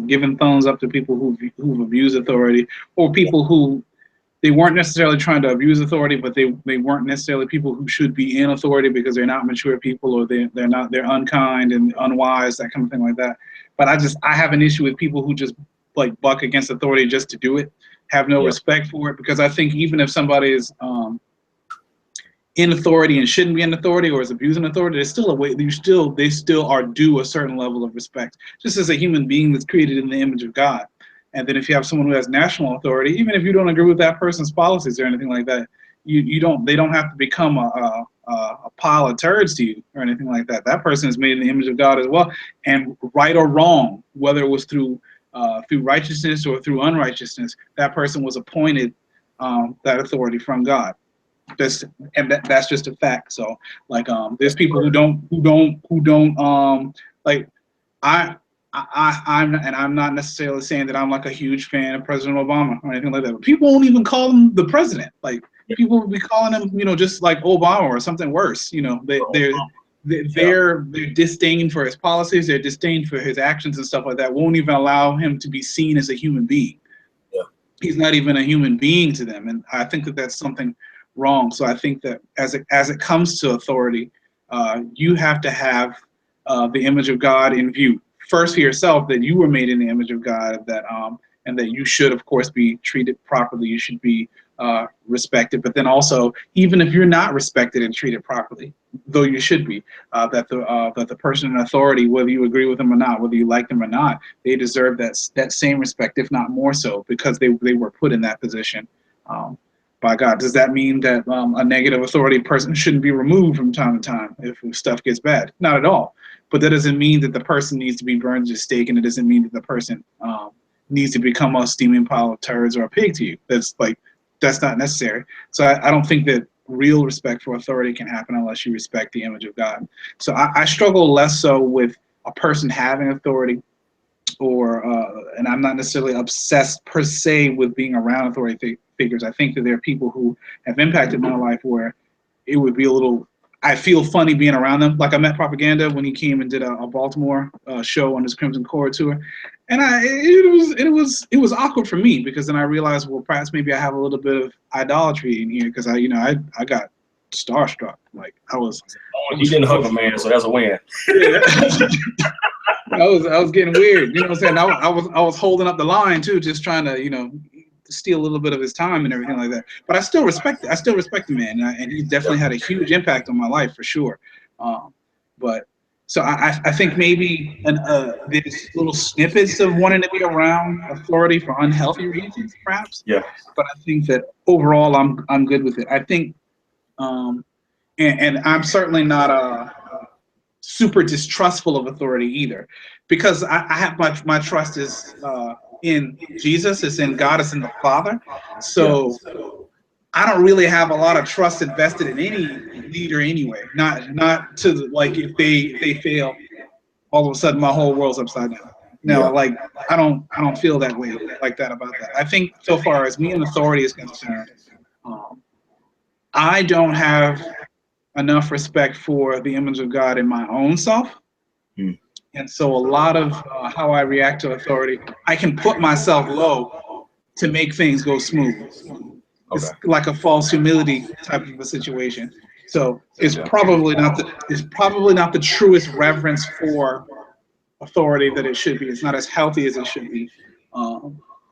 giving thumbs up to people who've abused authority, or people who they weren't necessarily trying to abuse authority, but they weren't necessarily people who should be in authority because they're not mature people, or they're unkind and unwise, that kind of thing like that. But I have an issue with people who just like buck against authority just to do it, have no respect for it, because I think even if somebody is in authority and shouldn't be in authority, or is abusing authority, there's still a way they still are due a certain level of respect, just as a human being that's created in the image of God. And then if you have someone who has national authority, even if you don't agree with that person's policies or anything like that, they don't have to become a pile of turds to you or anything like that. That person is made in the image of God as well, and right or wrong, whether it was through righteousness or through unrighteousness, that person was appointed that authority from God. That's just a fact. So like there's people who don't like I'm not necessarily saying that I'm like a huge fan of President Obama or anything like that. But people won't even call him the president. Like people will be calling him, just like Obama or something worse. Their disdain for his policies, their disdain for his actions and stuff like that won't even allow him to be seen as a human being. Yeah. He's not even a human being to them, and I think that that's something wrong. So I think that as it comes to authority, you have to have the image of God in view. First for yourself, that you were made in the image of God, and that you should, of course, be treated properly. You should be respected. But then also, even if you're not respected and treated properly, though you should be, that the person in authority, whether you agree with them or not, whether you like them or not, they deserve that same respect, if not more so, because they were put in that position by God. Does that mean that a negative authority person shouldn't be removed from time to time if stuff gets bad? Not at all. But that doesn't mean that the person needs to be burned at the stake, and it doesn't mean that the person needs to become a steaming pile of turds or a pig to you. That's not necessary. So I don't think that real respect for authority can happen unless you respect the image of God. So I struggle less so with a person having authority, and I'm not necessarily obsessed per se with being around authority figures. I think that there are people who have impacted my life where it would be I feel funny being around them. Like I met Propaganda when he came and did a Baltimore show on his Crimson Cord tour, and it was awkward for me, because then I realized, well, perhaps maybe I have a little bit of idolatry in here, because I got starstruck. Like I was. You didn't hug a man, so that's a win. Yeah. I was getting weird. You know what I'm saying? I was holding up the line too, just trying to steal a little bit of his time and everything like that. But I still respect the man, and he definitely had a huge impact on my life for sure. But so I think maybe there's little snippets of wanting to be around authority for unhealthy reasons, perhaps. Yeah. But I think that overall I'm good with it. I think, and I'm certainly not super distrustful of authority either, because I have my trust is in Jesus, it's in God, it's in the Father. Yeah. So I don't really have a lot of trust invested in any leader anyway. Not to like if they fail, all of a sudden my whole world's upside down. No, Yeah. like I don't feel that way like that about that. I think so far as me and authority is concerned, um, I don't have enough respect for the image of God in my own self. Mm. And so a lot of how I react to authority, I can put myself low to make things go smooth. Okay. It's like a false humility type of a situation. So Yeah. it's probably not the truest reverence for authority that it should be. It's not as healthy as it should be,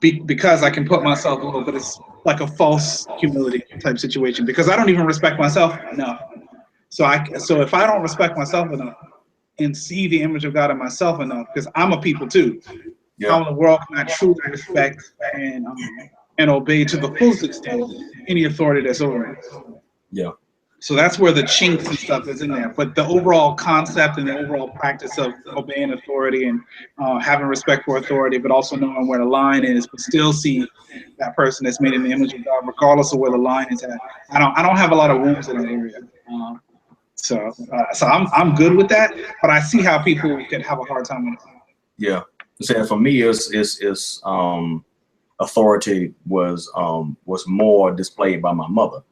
because I can put myself low, but it's like a false humility type situation because I don't even respect myself enough. So if I don't respect myself enough and see the image of God in myself enough, because I'm a people too, how Yeah. in the world can I truly respect and obey to the fullest extent any authority that's over me? Yeah. So that's where the chinks and stuff is in there. But the overall concept and the overall practice of obeying authority and having respect for authority, but also knowing where the line is, but still see that person that's made in the image of God, regardless of where the line is at. I don't have a lot of wounds in that area. So I'm good with that, but I see how people can have a hard time with it. Yeah. So for me, it's authority was more displayed by my mother,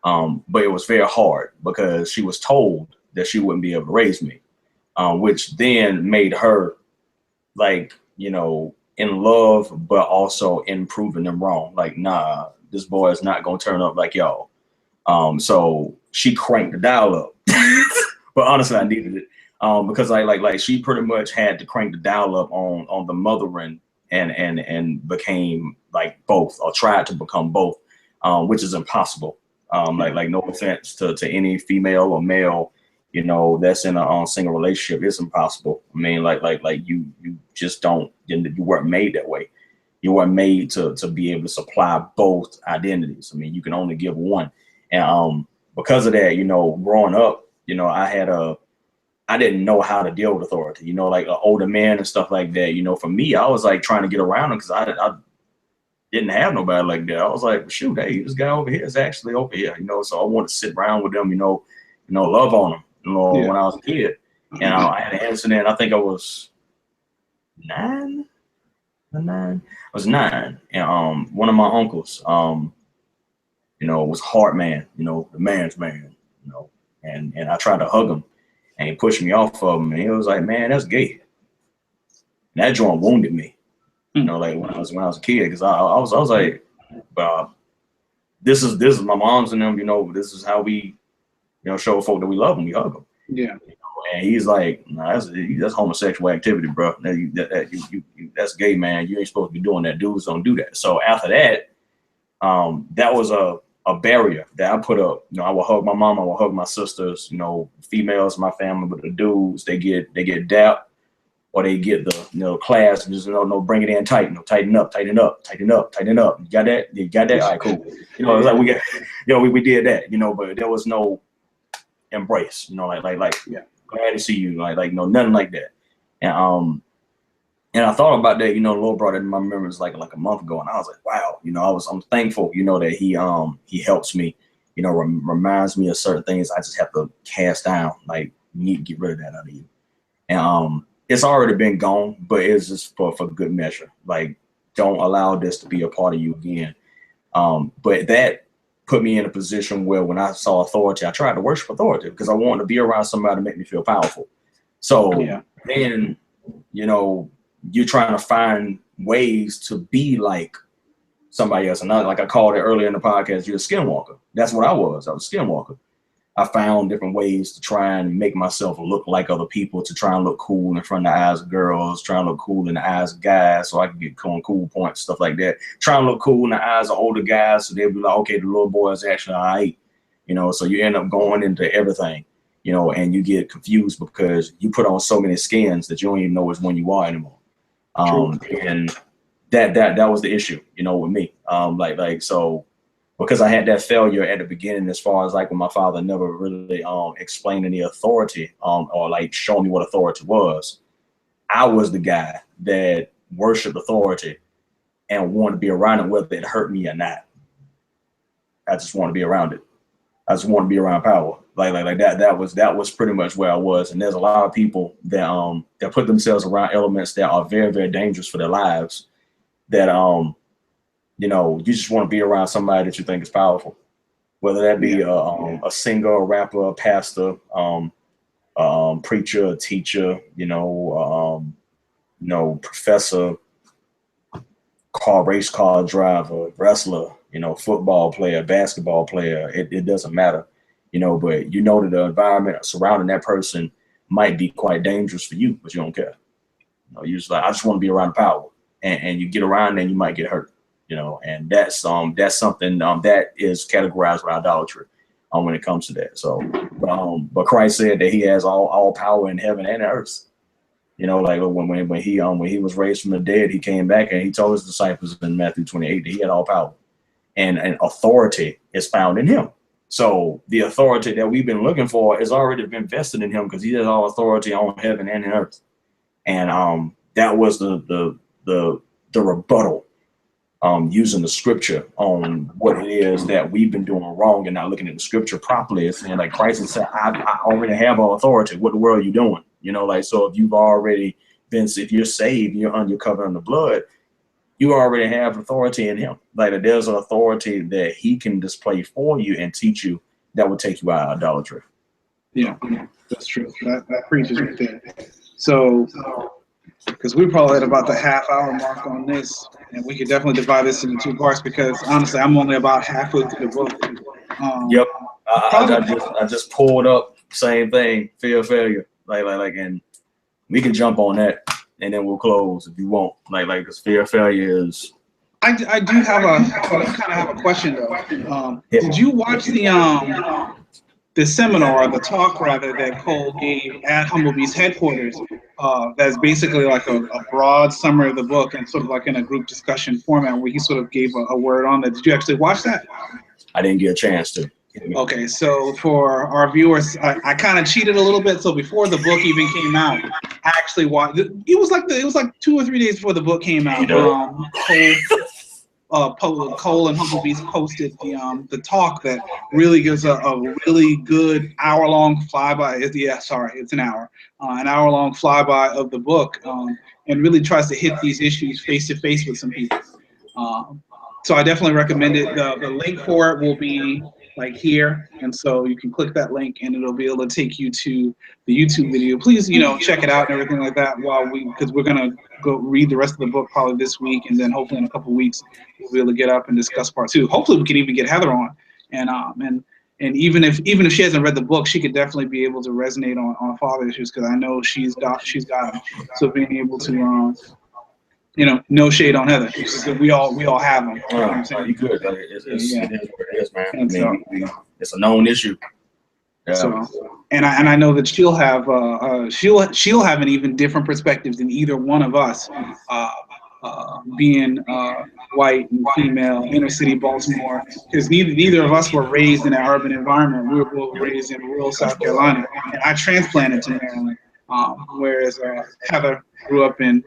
but it was very hard because she was told that she wouldn't be able to raise me, which then made her like in love, but also in proving them wrong. Like, nah, this boy is not gonna turn up like y'all. So she cranked the dial up. But honestly, I needed it because like she pretty much had to crank the dial up on the mothering and became like both or tried to become both, which is impossible. Like no offense to any female or male, that's in a single relationship. It's impossible. I mean, like you just don't. You weren't made that way. You weren't made to be able to supply both identities. I mean, you can only give one. And because of that, growing up, I didn't know how to deal with authority, like older men and stuff like that. For me, I was like trying to get around them because I didn't have nobody like that. I was like, shoot, hey, this guy over here is actually over here, so I wanted to sit around with them, love on them, when I was a kid. And I had an incident, I think I was nine. I was 9. And one of my uncles, was a hard man, the man's man, and I tried to hug him and he pushed me off of him and he was like, man, that's gay. And that joint wounded me, like when I was a kid, because I was like, this is my mom's and them, this is how we, show folk that we love them, we hug them. Yeah. And he's like, nah, that's homosexual activity, bro. That's gay, man. You ain't supposed to be doing that. Dudes don't do that. So after that, that was a barrier that I put up. I would hug my mom, I would hug my sisters, females in my family, but the dudes, they get dapped or they get the class and just no bring it in tight, tighten up. You got that? You got that? All right, cool. It's like we got we did that, but there was no embrace, like yeah. Glad to see you, like nothing like that. And I thought about that, the Lord brought it in my memories like a month ago, and I was like, wow, I'm thankful, that he helps me, reminds me of certain things I just have to cast down, like you need to get rid of that out of you. And it's already been gone, but it's just for good measure. Like, don't allow this to be a part of you again. But that put me in a position where when I saw authority, I tried to worship authority because I wanted to be around somebody to make me feel powerful. So then, you're trying to find ways to be like somebody else. And like I called it earlier in the podcast, you're a skinwalker. That's what I was. I was a skinwalker. I found different ways to try and make myself look like other people, to try and look cool in front of the eyes of girls, trying to look cool in the eyes of guys so I can get cool points, stuff like that. Trying to look cool in the eyes of older guys so they'll be like, okay, the little boy is actually all right. So you end up going into everything, and you get confused because you put on so many skins that you don't even know which one you are anymore. And that was the issue, with me. So because I had that failure at the beginning, as far as like when my father never really explained any authority or like showed me what authority was. I was the guy that worshiped authority and wanted to be around it, whether it hurt me or not. I just want to be around it. I just want to be around power. Like that. That was pretty much where I was. And there's a lot of people that that put themselves around elements that are very, very dangerous for their lives. That you know, you just want to be around somebody that you think is powerful, whether that be a singer, a rapper, a pastor, preacher, a teacher, you know, professor, race car driver, wrestler, you know, football player, basketball player. It doesn't matter, you know, but you know that the environment surrounding that person might be quite dangerous for you, but you don't care. You know, you're just like, I just want to be around power, and you get around and you might get hurt, you know, and that's something that is categorized with idolatry when it comes to that. So, but Christ said that He has all power in heaven and earth. You know, like when he was raised from the dead, He came back and He told His disciples in Matthew 28 that He had all power, and authority is found in Him. So the authority that we've been looking for has already been vested in Him, because He has all authority on heaven and in earth. And that was the rebuttal, using the scripture on what it is that we've been doing wrong and not looking at the scripture properly. It's saying, like, Christ has said, I already have all authority. What the world are you doing? You know, like, so if you've already been, if you're saved, you're under cover in the blood, you already have authority in Him. Like, there's an authority that He can display for you and teach you that will take you out of idolatry. Yeah, that's true. That preaches right there. So, because we're probably at about the half-hour mark on this, and we could definitely divide this into two parts, because honestly, I'm only about halfway through the book. Yep, I just pulled up, same thing, fear of failure, like, and we can jump on that, and then we'll close if you want, like, because fear of failure is. I do have kind of have a question though. Did you watch the seminar, or the talk rather, that Cole gave at Humblebee's headquarters? That's basically like a broad summary of the book, and sort of like in a group discussion format, where he sort of gave a word on that. Did you actually watch that? I didn't get a chance to. Okay, so for our viewers, I kind of cheated a little bit. So before the book even came out, I actually watched. It was like 2 or 3 days before the book came out. Cole and Humblebees posted the talk that really gives a really good hour-long flyby. It's an hour-long flyby of the book, and really tries to hit these issues face to face with some people. So I definitely recommend it. The link for it will be like here, and so you can click that link and it'll be able to take you to the YouTube video. Please, check it out and everything like that, because we're gonna go read the rest of the book probably this week, and then hopefully in a couple weeks we'll be able to get up and discuss part 2. Hopefully we can even get Heather on, and even if she hasn't read the book, she could definitely be able to resonate on father issues, because I know she's got them. So being able to no shade on Heather, we all have them. You know what I'm saying? You good? It is what it is, man. It's a known issue. Yeah. So, and I know that she'll have an even different perspective than either one of us, being white and female, inner city Baltimore, because neither of us were raised in an urban environment. We were both raised in rural South Carolina, and I transplanted to Maryland, whereas Heather grew up in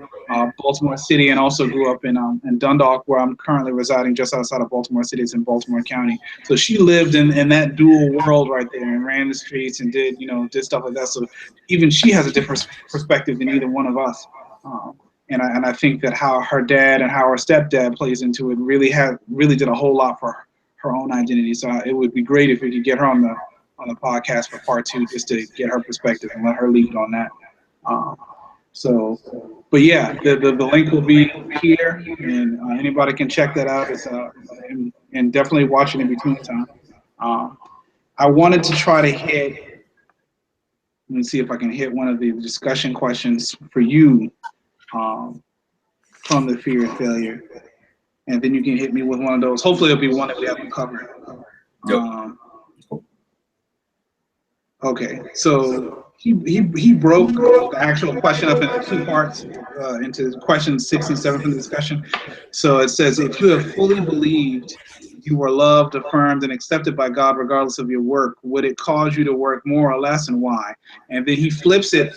Baltimore City, and also grew up in Dundalk, where I'm currently residing, just outside of Baltimore City. It's in Baltimore County. So she lived in that dual world right there, and ran the streets and did stuff like that. So even she has a different perspective than either one of us. And I think that how her dad and how her stepdad plays into it really did a whole lot for her own identity. So it would be great if we could get her on the podcast for part 2, just to get her perspective and let her lead on that. But yeah, the link will be here, and anybody can check that out. It's and definitely watch it in between time. I wanted to try to hit. Let me see if I can hit one of the discussion questions for you from the fear of failure, and then you can hit me with one of those. Hopefully, it'll be one that we haven't covered. Okay, so he broke the actual question up into 2 parts, into questions 6 and 7 from the discussion. So it says, if you have fully believed you were loved, affirmed, and accepted by God regardless of your work, would it cause you to work more or less, and why? And then he flips it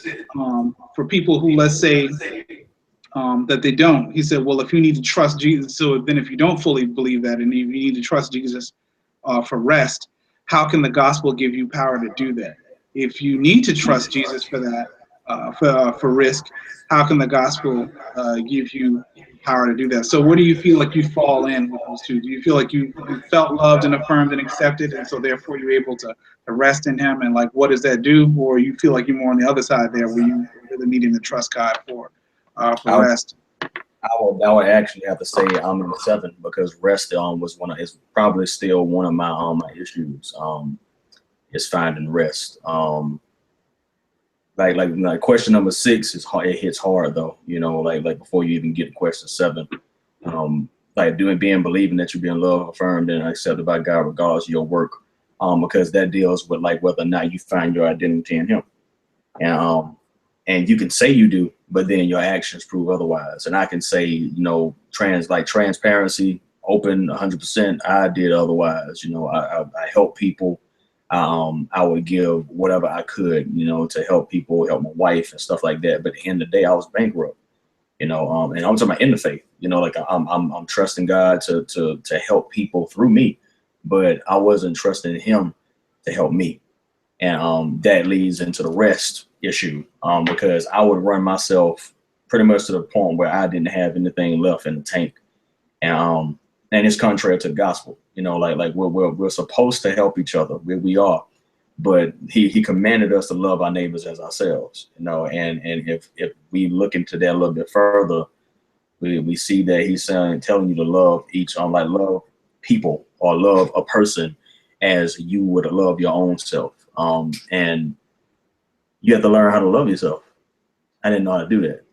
for people who, let's say, that they don't. He said, well, if you need to trust Jesus, so then if you don't fully believe that and you need to trust Jesus for rest, how can the gospel give you power to do that? If you need to trust Jesus for that, for risk, how can the gospel give you power to do that? So where do you feel like you fall in with those two? Do you feel like you felt loved and affirmed and accepted, and so therefore you're able to rest in him, and like what does that do? Or you feel like you're more on the other side there where you really needing to trust God for I would, rest? I would actually have to say I'm in the seven, because rest was is probably still one of my issues. Is finding rest. Like question number 6 is hard. It hits hard though. Like before you even get to question 7, like believing that you're being loved, affirmed, and accepted by God regardless of your work, because that deals with like whether or not you find your identity in Him, and you can say you do, but then your actions prove otherwise. And I can say, transparency, open 100%. I did otherwise. I help people. I would give whatever I could, to help people, help my wife and stuff like that. But at the end of the day, I was bankrupt, and I'm talking about in the faith, like I'm trusting God to help people through me, but I wasn't trusting Him to help me. And that leads into the rest issue, because I would run myself pretty much to the point where I didn't have anything left in the tank. And it's contrary to the gospel, like we're supposed to help each other. We are, but he commanded us to love our neighbors as ourselves, and if we look into that a little bit further, we see that he's telling you to love like love people or love a person as you would love your own self. And you have to learn how to love yourself. I didn't know how to do that.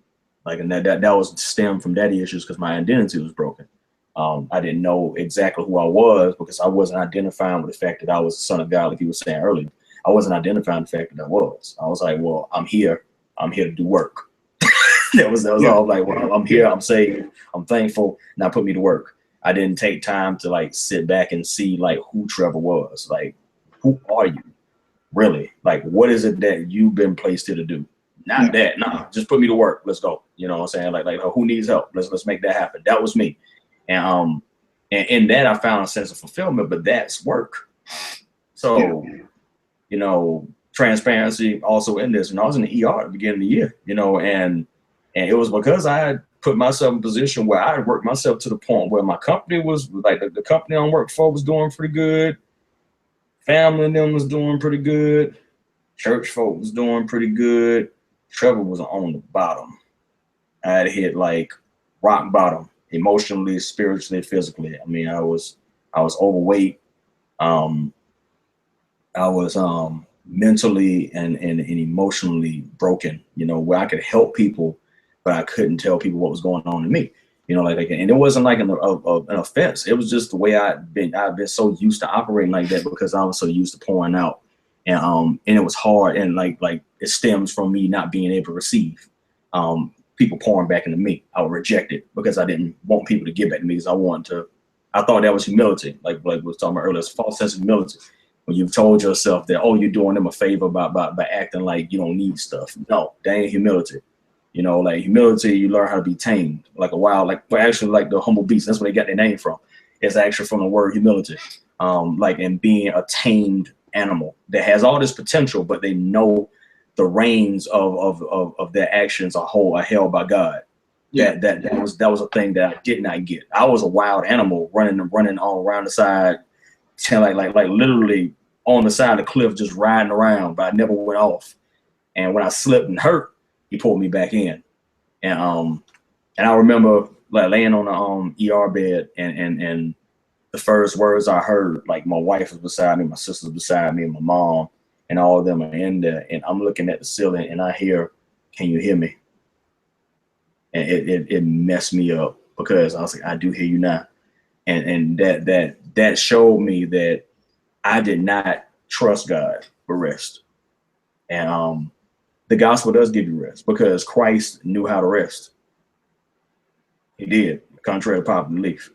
And that was stemmed from daddy issues, because my identity was broken. I didn't know exactly who I was, because I wasn't identifying with the fact that I was the son of God, like you were saying earlier. I wasn't identifying the fact that I was. I was like, well, I'm here to do work. that was all. Like, well, I'm here, I'm saved, I'm thankful, now put me to work. I didn't take time to like sit back and see like who Trevor was. Like, who are you really? Like, what is it that you've been placed here to do? Not that, nah, just put me to work. Let's go. You know what I'm saying? Like who needs help? Let's make that happen. That was me. And in that I found a sense of fulfillment, but that's work. So, transparency also in this. And I was in the ER at the beginning of the year, and it was because I had put myself in a position where I had worked myself to the point where my company was like the company I worked for was doing pretty good. Family and them was doing pretty good. Church folk was doing pretty good. Trevor was on the bottom. I had hit like rock bottom, emotionally, spiritually, physically. I mean, I was overweight. I was mentally and emotionally broken, where I could help people, but I couldn't tell people what was going on in me. And it wasn't like an offense. It was just the way I've been so used to operating like that, because I was so used to pouring out, and it was hard, and like it stems from me not being able to receive people pouring back into me. I would reject it because I didn't want people to give back to me, because I thought that was humility, like we was talking about earlier. It's a false sense of humility when you've told yourself that, oh, you're doing them a favor by acting like you don't need stuff. No, that ain't humility. Like humility, you learn how to be tamed, like a wild, actually like the humble beast. That's where they got their name from. It's actually from the word humility. And being a tamed animal that has all this potential, but they know the reins of their actions are held by God. Yeah. That was a thing that I did not get. I was a wild animal running all around the side, like literally on the side of the cliff, just riding around, but I never went off. And when I slipped and hurt, he pulled me back in. And I remember like laying on the ER bed, and the first words I heard, like my wife was beside me, my sister was beside me, and my mom, and all of them are in there. And I'm looking at the ceiling, and I hear, "Can you hear me?" And it messed me up, because I was like, "I do hear you now." And that showed me that I did not trust God for rest. And the gospel does give you rest, because Christ knew how to rest. He did, contrary to popular belief.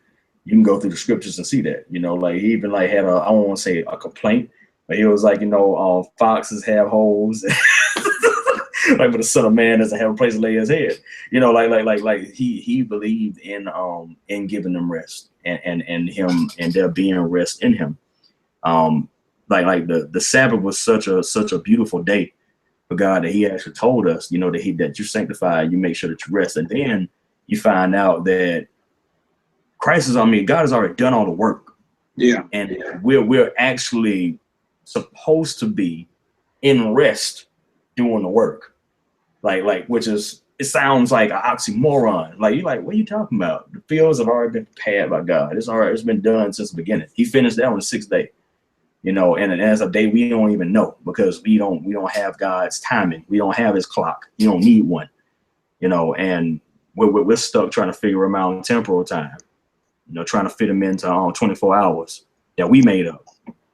You can go through the scriptures and see that, like he even like had I don't want to say a complaint, but he was like, foxes have holes. Like, but the Son of Man doesn't have a place to lay his head. Like he believed in giving them rest and him and there being rest in him. Like the Sabbath was such a beautiful day for God that he actually told us, that you sanctify, you make sure that you rest. And then you find out that God has already done all the work. Yeah. And we're actually supposed to be in rest doing the work. Like which is, it sounds like an oxymoron. Like, you're like, what are you talking about? The fields have already been prepared by God. It's been done since the beginning. He finished that on the 6th day. And as a day we don't even know, because we don't have God's timing. We don't have his clock. You don't need one. And we're stuck trying to figure him out in temporal time. Trying to fit him into 24 hours that we made up.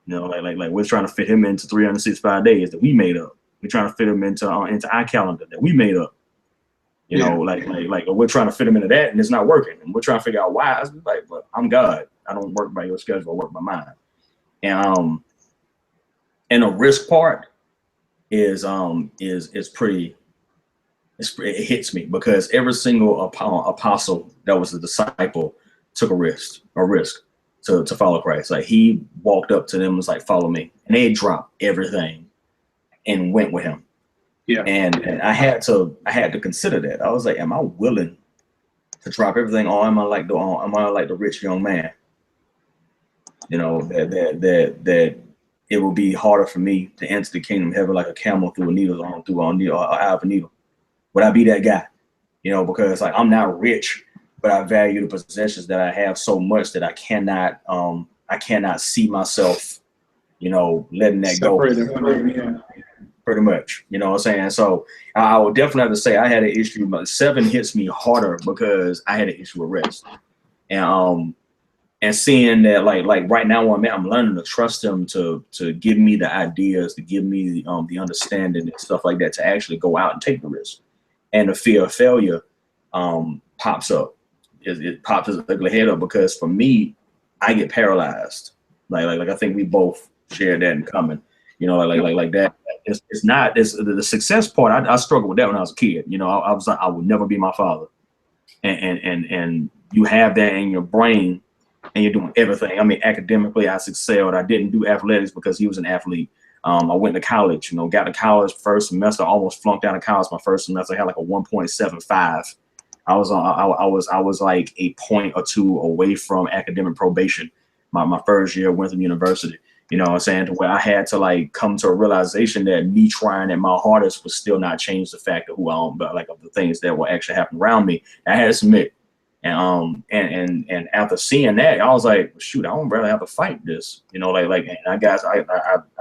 Like we're trying to fit him into 365 days that we made up. We're trying to fit him into our calendar that we made up. Like we're trying to fit him into that, and it's not working. And we're trying to figure out why. It's like, but I'm God. I don't work by your schedule. I work by mine. And the risk part is pretty. It hits me, because every single apostle that was a disciple took a risk to follow Christ. Like, he walked up to them and was like, follow me, and they dropped everything and went with him. Yeah. And I had to consider that. I was like, am I willing to drop everything, or am I like the rich young man? That it will be harder for me to enter the kingdom of heaven like a camel through a needle, through an eye of a needle. Would I be that guy? Because like, I'm not rich, but I value the possessions that I have so much that I cannot see myself, letting that go. Yeah. Pretty much, what I'm saying? So I would definitely have to say I had an issue, but 7 hits me harder because I had an issue with rest. And seeing that, like right now where I'm learning to trust him to give me the ideas, to give me the understanding and stuff like that, to actually go out and take the risk. And the fear of failure pops up. It pops its ugly head up, because for me, I get paralyzed. Like I think we both share that in common. Like that. It's not the success part. I struggled with that when I was a kid. I was like, I would never be my father. And you have that in your brain, and you're doing everything. I mean, academically, I excelled. I didn't do athletics because he was an athlete. I went to college, got to college first semester, almost flunked out of college my first semester. I had like a 1.75. I was like a point or two away from academic probation my first year at Winthrop University. What I'm saying? To where I had to like come to a realization that me trying at my hardest would still not change the fact of who I am, but like of the things that will actually happen around me. I had to submit. And after seeing that, I was like, shoot, I don't really have to fight this, and I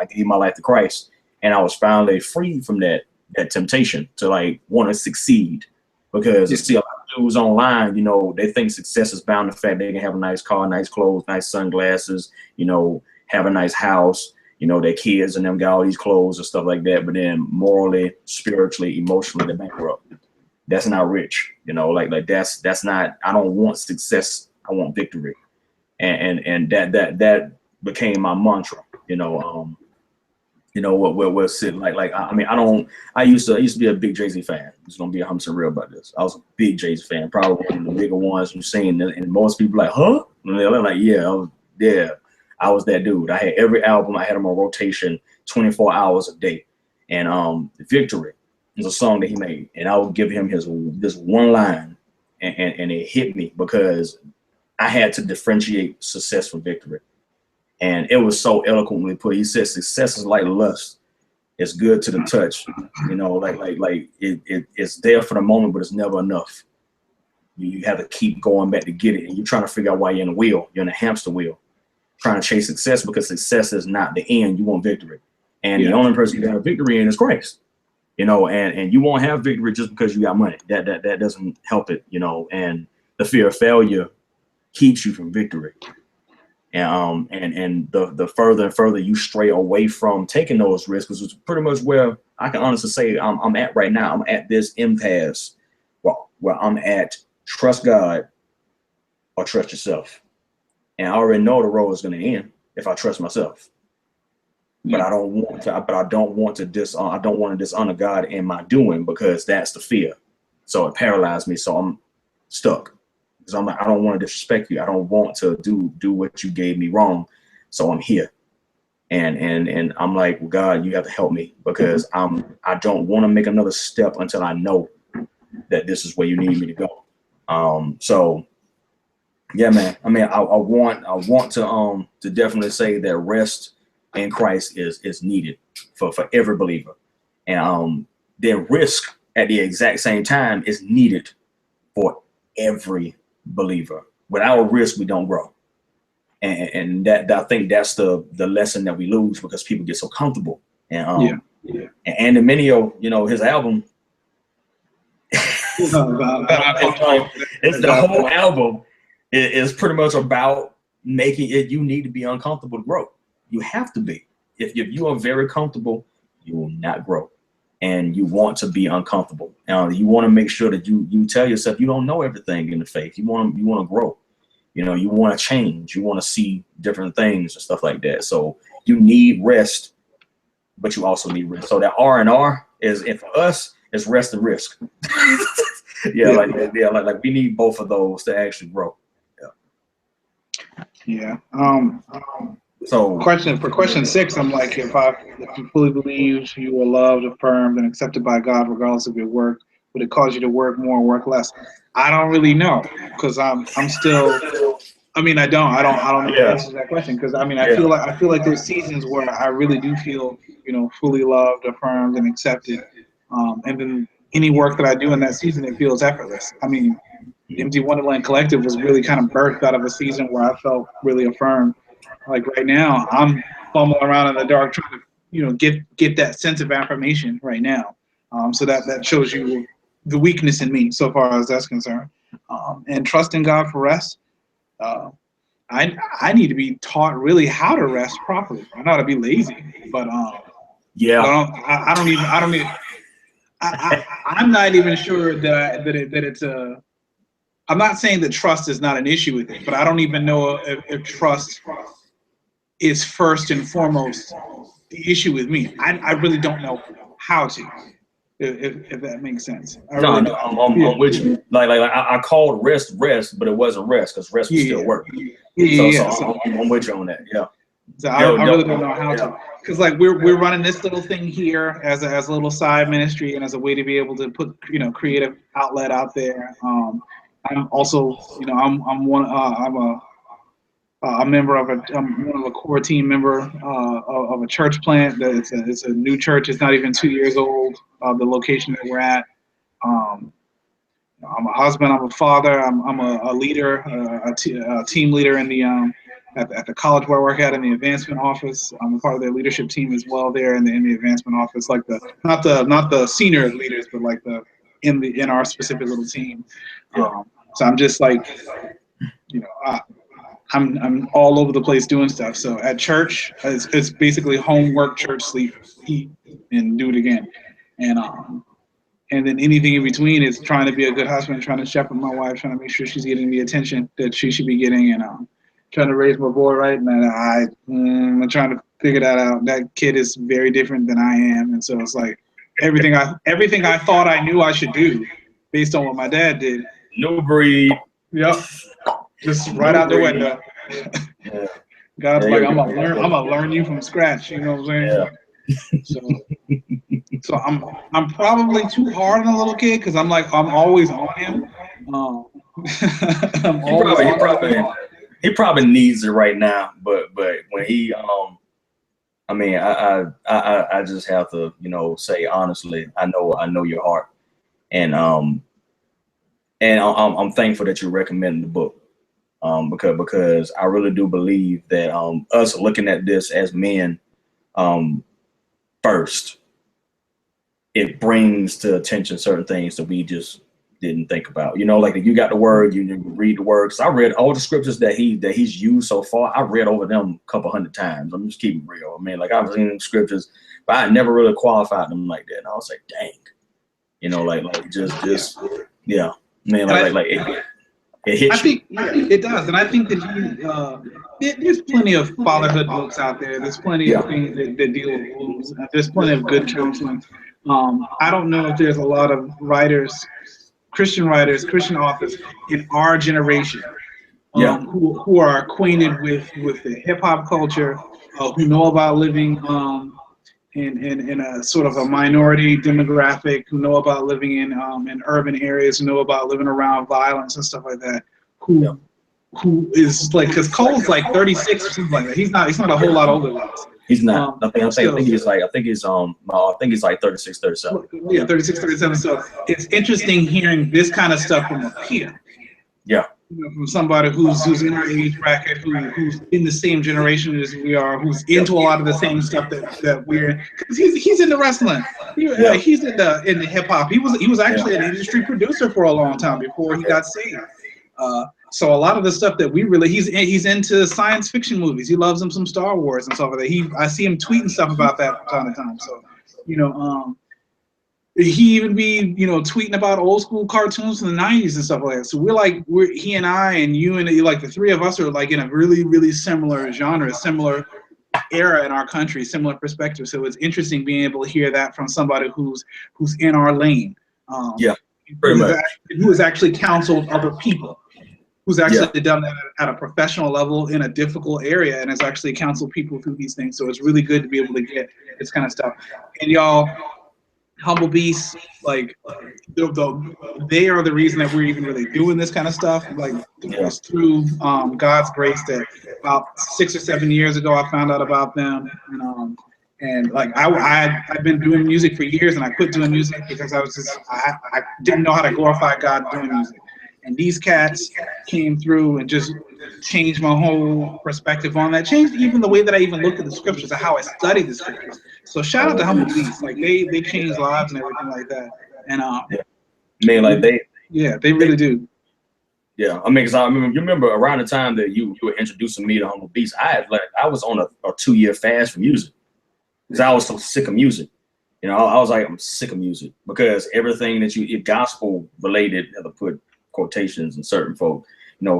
gave my life to Christ, and I was finally free from that temptation to like want to succeed, because you see a lot of dudes online, they think success is bound to the fact they can have a nice car, nice clothes, nice sunglasses, have a nice house, their kids and them got all these clothes and stuff like that, but then morally, spiritually, emotionally, they're bankrupt. That's not rich, like that's not. I don't want success. I want victory, and that became my mantra. What sit like. I mean, I used to be a big Jay-Z fan. I'm just gonna be 100% real about this. I was a big Jay-Z fan, probably one of the bigger ones you've seen, and most people like, huh? And they're like, yeah, I was that dude. I had every album. I had them on rotation, 24 hours a day, and Victory is a song that he made, and I would give him this one line, and it hit me, because I had to differentiate success from victory. And it was so eloquently put. He said, success is like lust. It's good to the touch. It's there for the moment, but it's never enough. You have to keep going back to get it. And you're trying to figure out why you're in a wheel. You're in a hamster wheel, trying to chase success, because success is not the end. You want victory. And the only person you have victory in is Christ. And you won't have victory just because you got money. That doesn't help it, and the fear of failure keeps you from victory. And the further and further you stray away from taking those risks, which is pretty much where I can honestly say I'm at right now. I'm at this impasse where I'm at: trust God or trust yourself. and I already know the road is going to end if I trust myself. But I don't want to. But I don't want to dishonor God in my doing, because that's the fear. So it paralyzed me. So I'm stuck. Because I'm like, I don't want to disrespect you. I don't want to do what you gave me wrong. So I'm here. And I'm like, well, God, you have to help me, because I don't want to make another step until I know that this is where you need me to go. So yeah, man. I mean, I want to definitely say that rest in Christ is needed for every believer, and then risk at the exact same time is needed for every believer. Without risk, we don't grow, and that I think that's the lesson that we lose, because people get so comfortable. And and Andy Mineo, his album, it's the whole album is pretty much about making it. You need to be uncomfortable to grow. You have to be. If you are very comfortable, you will not grow, and you want to be uncomfortable. You want to make sure that you tell yourself you don't know everything in the faith. You want to grow. You want to change. You want to see different things and stuff like that. So you need rest, but you also need risk. So that R&R is, and for us, is rest and risk. Like we need both of those to actually grow. Yeah. So question 6, I'm like, if you fully believe you are loved, affirmed, and accepted by God, regardless of your work, would it cause you to work more or work less? I don't really know, because I'm still. I mean, I don't know the answer to that question, because I mean, I feel like there's seasons where I really do feel, fully loved, affirmed, and accepted, and then any work that I do in that season, it feels effortless. I mean, Empty Wonderland Collective was really kind of birthed out of a season where I felt really affirmed. Like right now, I'm fumbling around in the dark trying to, get that sense of affirmation right now. So that shows you the weakness in me so far as that's concerned. And trusting God for rest. I need to be taught really how to rest properly. I know how to be lazy, but I'm not even sure that it's a. I'm not saying that trust is not an issue with it, but I don't even know if trust is first and foremost the issue with me. I really don't know how to, if that makes sense. I'm with you. Like I called rest, but it wasn't rest, because rest was still work. So I'm with you on that. Yeah. So I really don't know how to, because like we're running this little thing here as a little side ministry and as a way to be able to put creative outlet out there. I'm also I'm a member of I'm one of a core team member of a church plant. That it's a new church. It's not even 2 years old. The location that we're at. I'm a husband. I'm a father. I'm a leader, a team leader in the at the college where I work at in the advancement office. I'm a part of their leadership team as well there in the advancement office, like not the senior leaders, but like in our specific little team. So I'm just like, I'm all over the place doing stuff. So at church, it's basically homework, church, sleep, eat, and do it again. And then anything in between is trying to be a good husband, trying to shepherd my wife, trying to make sure she's getting the attention that she should be getting, and trying to raise my boy right. And I'm trying to figure that out. That kid is very different than I am, and so it's like everything I thought I knew I should do based on what my dad did. No breed. Yep. Just right out the window. God's like, I'm gonna learn you from scratch. You know what I'm saying? So I'm probably too hard on a little kid, because I'm always on him. He probably needs it right now, but when he I mean, I just have to say honestly, I know your heart, and I'm thankful that you're recommending the book. Because I really do believe that us looking at this as men first, it brings to attention certain things that we just didn't think about. Like if you got the word, you read the word. Because I read all the scriptures that he's used so far. I read over them a couple hundred times. I'm just keeping real. I mean, like I've seen scriptures, but I never really qualified them like that. And I was like, dang, like just yeah. I mean, like It hits I think it does, and I think that there's plenty of fatherhood books out there. There's plenty of things that deal with wounds. There's plenty of good counseling. I don't know if there's a lot of writers, Christian authors in our generation who are acquainted with the hip hop culture, who know about living in a sort of a minority demographic, who know about living in urban areas, who know about living around violence and stuff like that. Who is like, because Cole's like 36 or something like that. He's not a whole lot older than us. He's not. I think he's like 36, 37. Yeah, 36, 37. So it's interesting hearing this kind of stuff from a peer. Yeah. From somebody who's in our age bracket, who's in the same generation as we are, who's into a lot of the same stuff that we're. Because he's into wrestling. He's in the hip hop. He was actually an industry producer for a long time before he got saved. So a lot of the stuff that he's into science fiction movies. He loves some Star Wars and stuff like that. I see him tweeting stuff about that from time to time. So, he even be tweeting about old school cartoons from the 90s and stuff like that. So he and I and you and like the three of us are like in a really, really similar genre, similar era in our country, similar perspective. So it's interesting being able to hear that from somebody who's in our lane. Pretty much. Who has actually counseled other people, who's actually done that at a professional level in a difficult area, and has actually counseled people through these things. So it's really good to be able to get this kind of stuff. And y'all, Humble Beasts, like they are the reason that we're even really doing this kind of stuff. Like it's through God's grace that about 6 or 7 years ago I found out about them, and like I've been doing music for years, and I quit doing music because I didn't know how to glorify God doing music. And these cats came through and just changed my whole perspective on that. Changed even the way that I even looked at the scriptures and how I studied the scriptures. So shout out to Humble Beasts. Like they changed lives and everything like that. And they really do. Yeah, I mean, because you remember around the time that you were introducing me to Humble Beasts, I was on a 2-year fast from music because I was so sick of music. I was like, I'm sick of music because everything that gospel related, I had to put quotations and certain folk,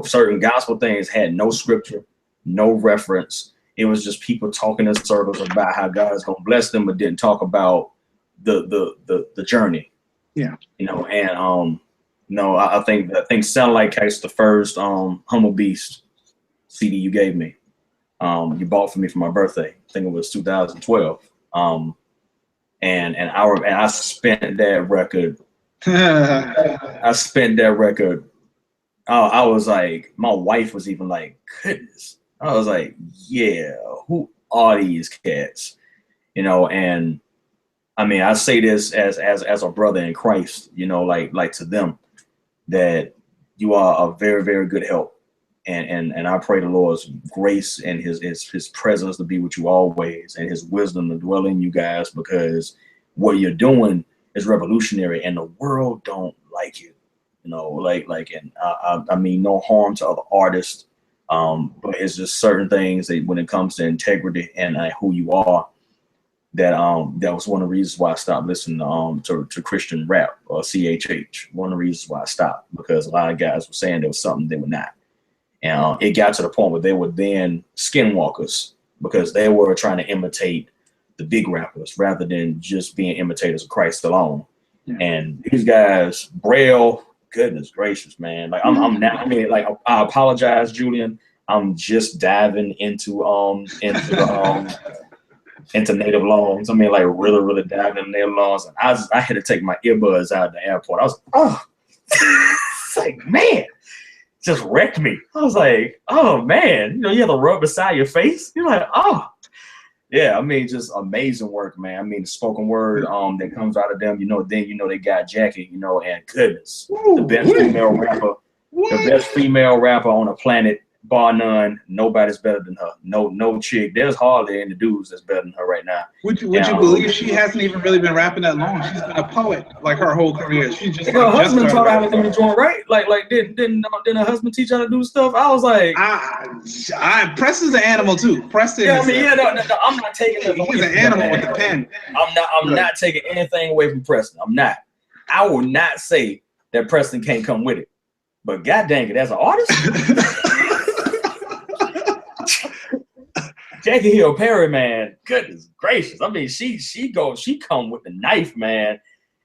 certain gospel things had no scripture, no reference. It was just people talking in circles about how God's gonna bless them, but didn't talk about the journey. Yeah. I think Satellite Case, the first Humble Beast CD you gave me, you bought for me for my birthday. I think it was 2012. And I spent that record. I was like, my wife was even like, goodness. I was like, yeah, who are these cats? And I mean, I say this as a brother in Christ, like to them, that you are a very, very good help. And I pray the Lord's grace and his presence to be with you always, and his wisdom to dwell in you guys, because what you're doing is revolutionary and the world don't like it. I mean, no harm to other artists, but it's just certain things that when it comes to integrity and who you are, that was one of the reasons why I stopped listening to Christian rap or CHH. One of the reasons why I stopped, because a lot of guys were saying there was something they were not. And it got to the point where they were then skinwalkers because they were trying to imitate the big rappers rather than just being imitators of Christ alone. Yeah. And these guys, Braille, goodness gracious, man. Like I'm now, I mean, like I apologize, Julian. I'm just diving into native loans. I mean, like really, really diving into native loans. And I had to take my earbuds out at the airport. I was like, oh, it's like, man, just wrecked me. I was like, oh man, you have to rub beside your face. You're like, oh. Yeah, I mean, just amazing work, man. I mean, the spoken word that comes out of them, then they got Jackie, and goodness, the best female rapper on the planet, bar none. Nobody's better than her. No chick. There's hardly any dudes that's better than her right now. Would you believe she hasn't even really been rapping that long? She's been a poet like her whole career. She's just her husband taught her how to do the joint, right? Like didn't her husband teach her how to do stuff? I was like, Preston's an animal too. Preston. Yeah, I mean, no, I'm not taking it. He's an animal with the pen. I'm not taking anything away from Preston. I'm not. I will not say that Preston can't come with it. But god dang it, as an artist, Jackie Hill Perry, man, goodness gracious. I mean, she come with the knife, man,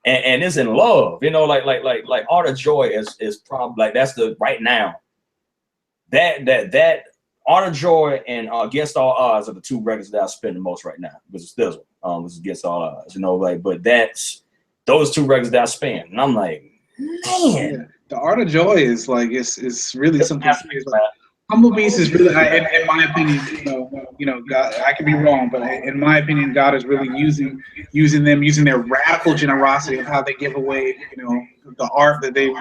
and is in love, you know, like Art of Joy is probably like that's the right now. That Art of Joy and Against All Odds are the two records that I spend the most right now. Which is this one, which is Against All Odds, you know, like. But that's those two records that I spend, and I'm like, man, yeah. The Art of Joy is like it's really it's something serious. Like, Humble Beast is really, in my opinion, God, I could be wrong, but in my opinion, God is really using their radical generosity of how they give away, the art that they,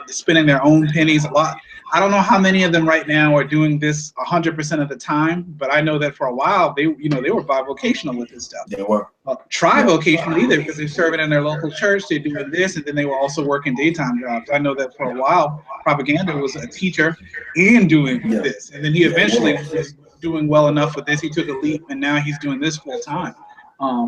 spending their own pennies a lot. I don't know how many of them right now are doing this 100% of the time, but I know that for a while they were bivocational with this stuff. They were Trivocational either, because they're serving in their local church, they're doing this, and then they were also working daytime jobs. I know that for a while, Propaganda was a teacher and doing this, and then he eventually was doing well enough with this. He took a leap, and now he's doing this full time.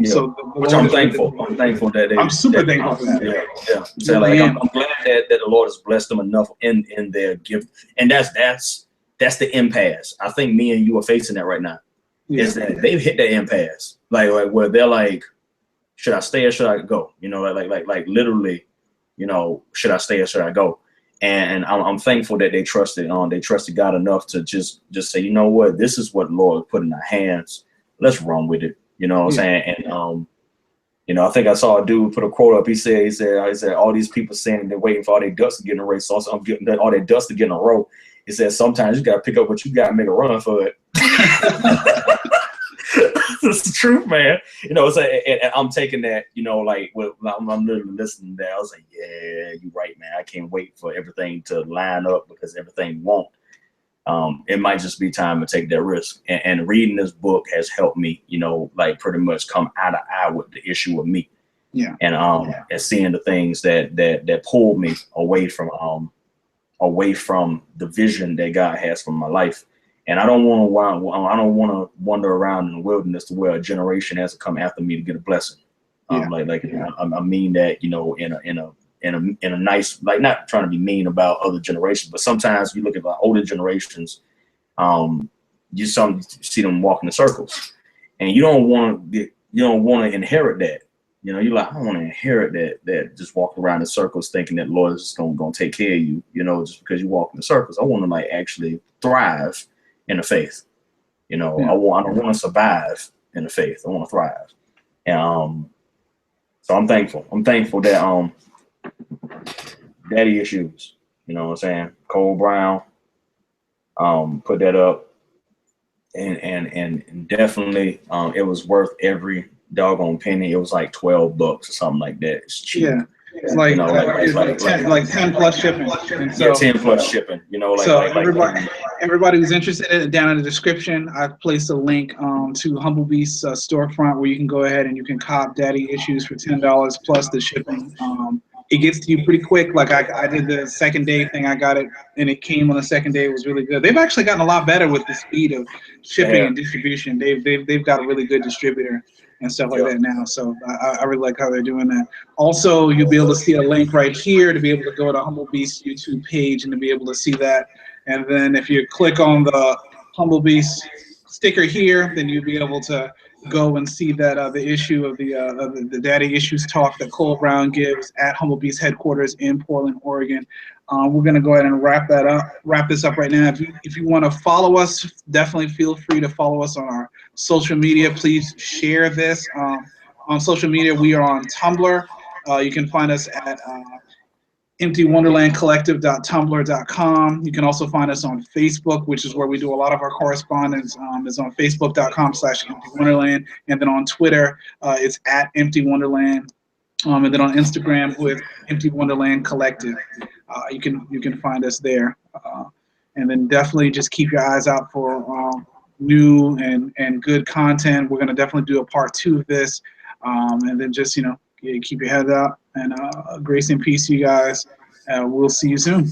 So which I'm thankful. I'm thankful that I'm super thankful for that. Yeah. So like I'm glad that the Lord has blessed them enough in their gift, and that's the impasse. I think me and you are facing that right now. Yeah. Is that they've hit that impasse, like where they're like, should I stay or should I go? You know, like literally, should I stay or should I go? And I'm thankful that they trusted God enough to just say, you know what, this is what the Lord put in our hands. Let's run with it. You know what I'm saying? And I think I saw a dude put a quote up. He said all these people saying they're waiting for all their ducks to get in a race. So I'm getting all their ducks to get in a row. He said sometimes you gotta pick up what you got and make a run for it. That's the truth, man. And I'm taking that, I'm literally listening to that. I was like, yeah, you're right, man. I can't wait for everything to line up because everything won't. It might just be time to take that risk. And reading this book has helped me, pretty much come eye to eye with the issue with me. Yeah. And seeing the things that pulled me away from the vision that God has for my life. And I don't want to wander around in the wilderness to where a generation has to come after me to get a blessing. I mean that, in a nice, like, not trying to be mean about other generations, but sometimes you look at the older generations, you see them walking in circles, and you don't want to inherit that. You're like, I don't want to inherit that just walk around in circles thinking that Lord is just gonna take care of you, just because you walk in circles. I want to actually thrive in the faith. I don't want to survive in the faith. I want to thrive. And so I'm thankful. I'm thankful that Daddy Issues, you know what I'm saying, Cole Brown put that up, and definitely it was worth every doggone penny. It was like $12 or something like that. It's cheap. Yeah. It's like, like 10 plus shipping. And so, 10 plus shipping. Everybody who's interested, down in the description, I've placed a link to Humble Beast's storefront where you can go ahead and you can cop Daddy Issues for $10 plus the shipping. It gets to you pretty quick. Like I did the second day thing. I got it, and it came on the second day. It was really good. They've actually gotten a lot better with the speed of shipping and distribution. They've got a really good distributor and stuff like that now. So I really like how they're doing that. Also, you'll be able to see a link right here to be able to go to Humble Beast YouTube page and to be able to see that. And then if you click on the Humble Beast sticker here, then you'll be able to go and see that the issue of the Daddy Issues talk that Cole Brown gives at Humble Beast headquarters in Portland, Oregon. We're gonna go ahead and wrap this up right now. If you want to follow us, definitely feel free to follow us on our social media. Please share this on social media. We are on Tumblr. You can find us at emptywonderlandcollective.tumblr.com. You can also find us on Facebook, which is where we do a lot of our correspondence. Is on facebook.com/emptywonderland, and then on Twitter, it's at emptywonderland, and then on Instagram with Empty Wonderland Collective. You can find us there, and then definitely just keep your eyes out for new and good content. We're gonna definitely do a part 2 of this, and then just keep your head up, and grace and peace to you guys. We'll see you soon.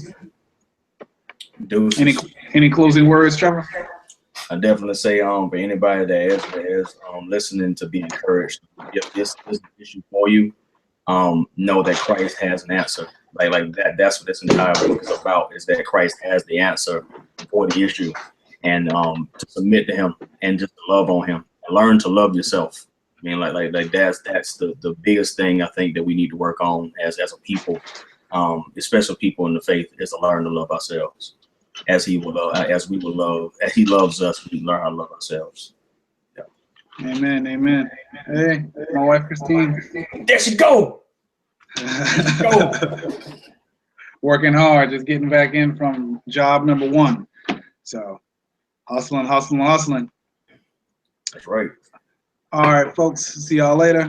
Any closing words, Trevor? I definitely say for anybody that is listening, to be encouraged. If this is an issue for you, know that Christ has an answer. Like that's what this entire book is about, is that Christ has the answer for the issue, and to submit to him and just to love on him and learn to love yourself. I mean, like that's the biggest thing I think that we need to work on as a people, especially people in the faith, is to learn to love ourselves as he loves us. We learn how to love ourselves. Yeah. Amen. Amen. Hey, my wife Christine. There she go. Working hard, just getting back in from job number 1. So hustling. That's right. All right, folks. See y'all later.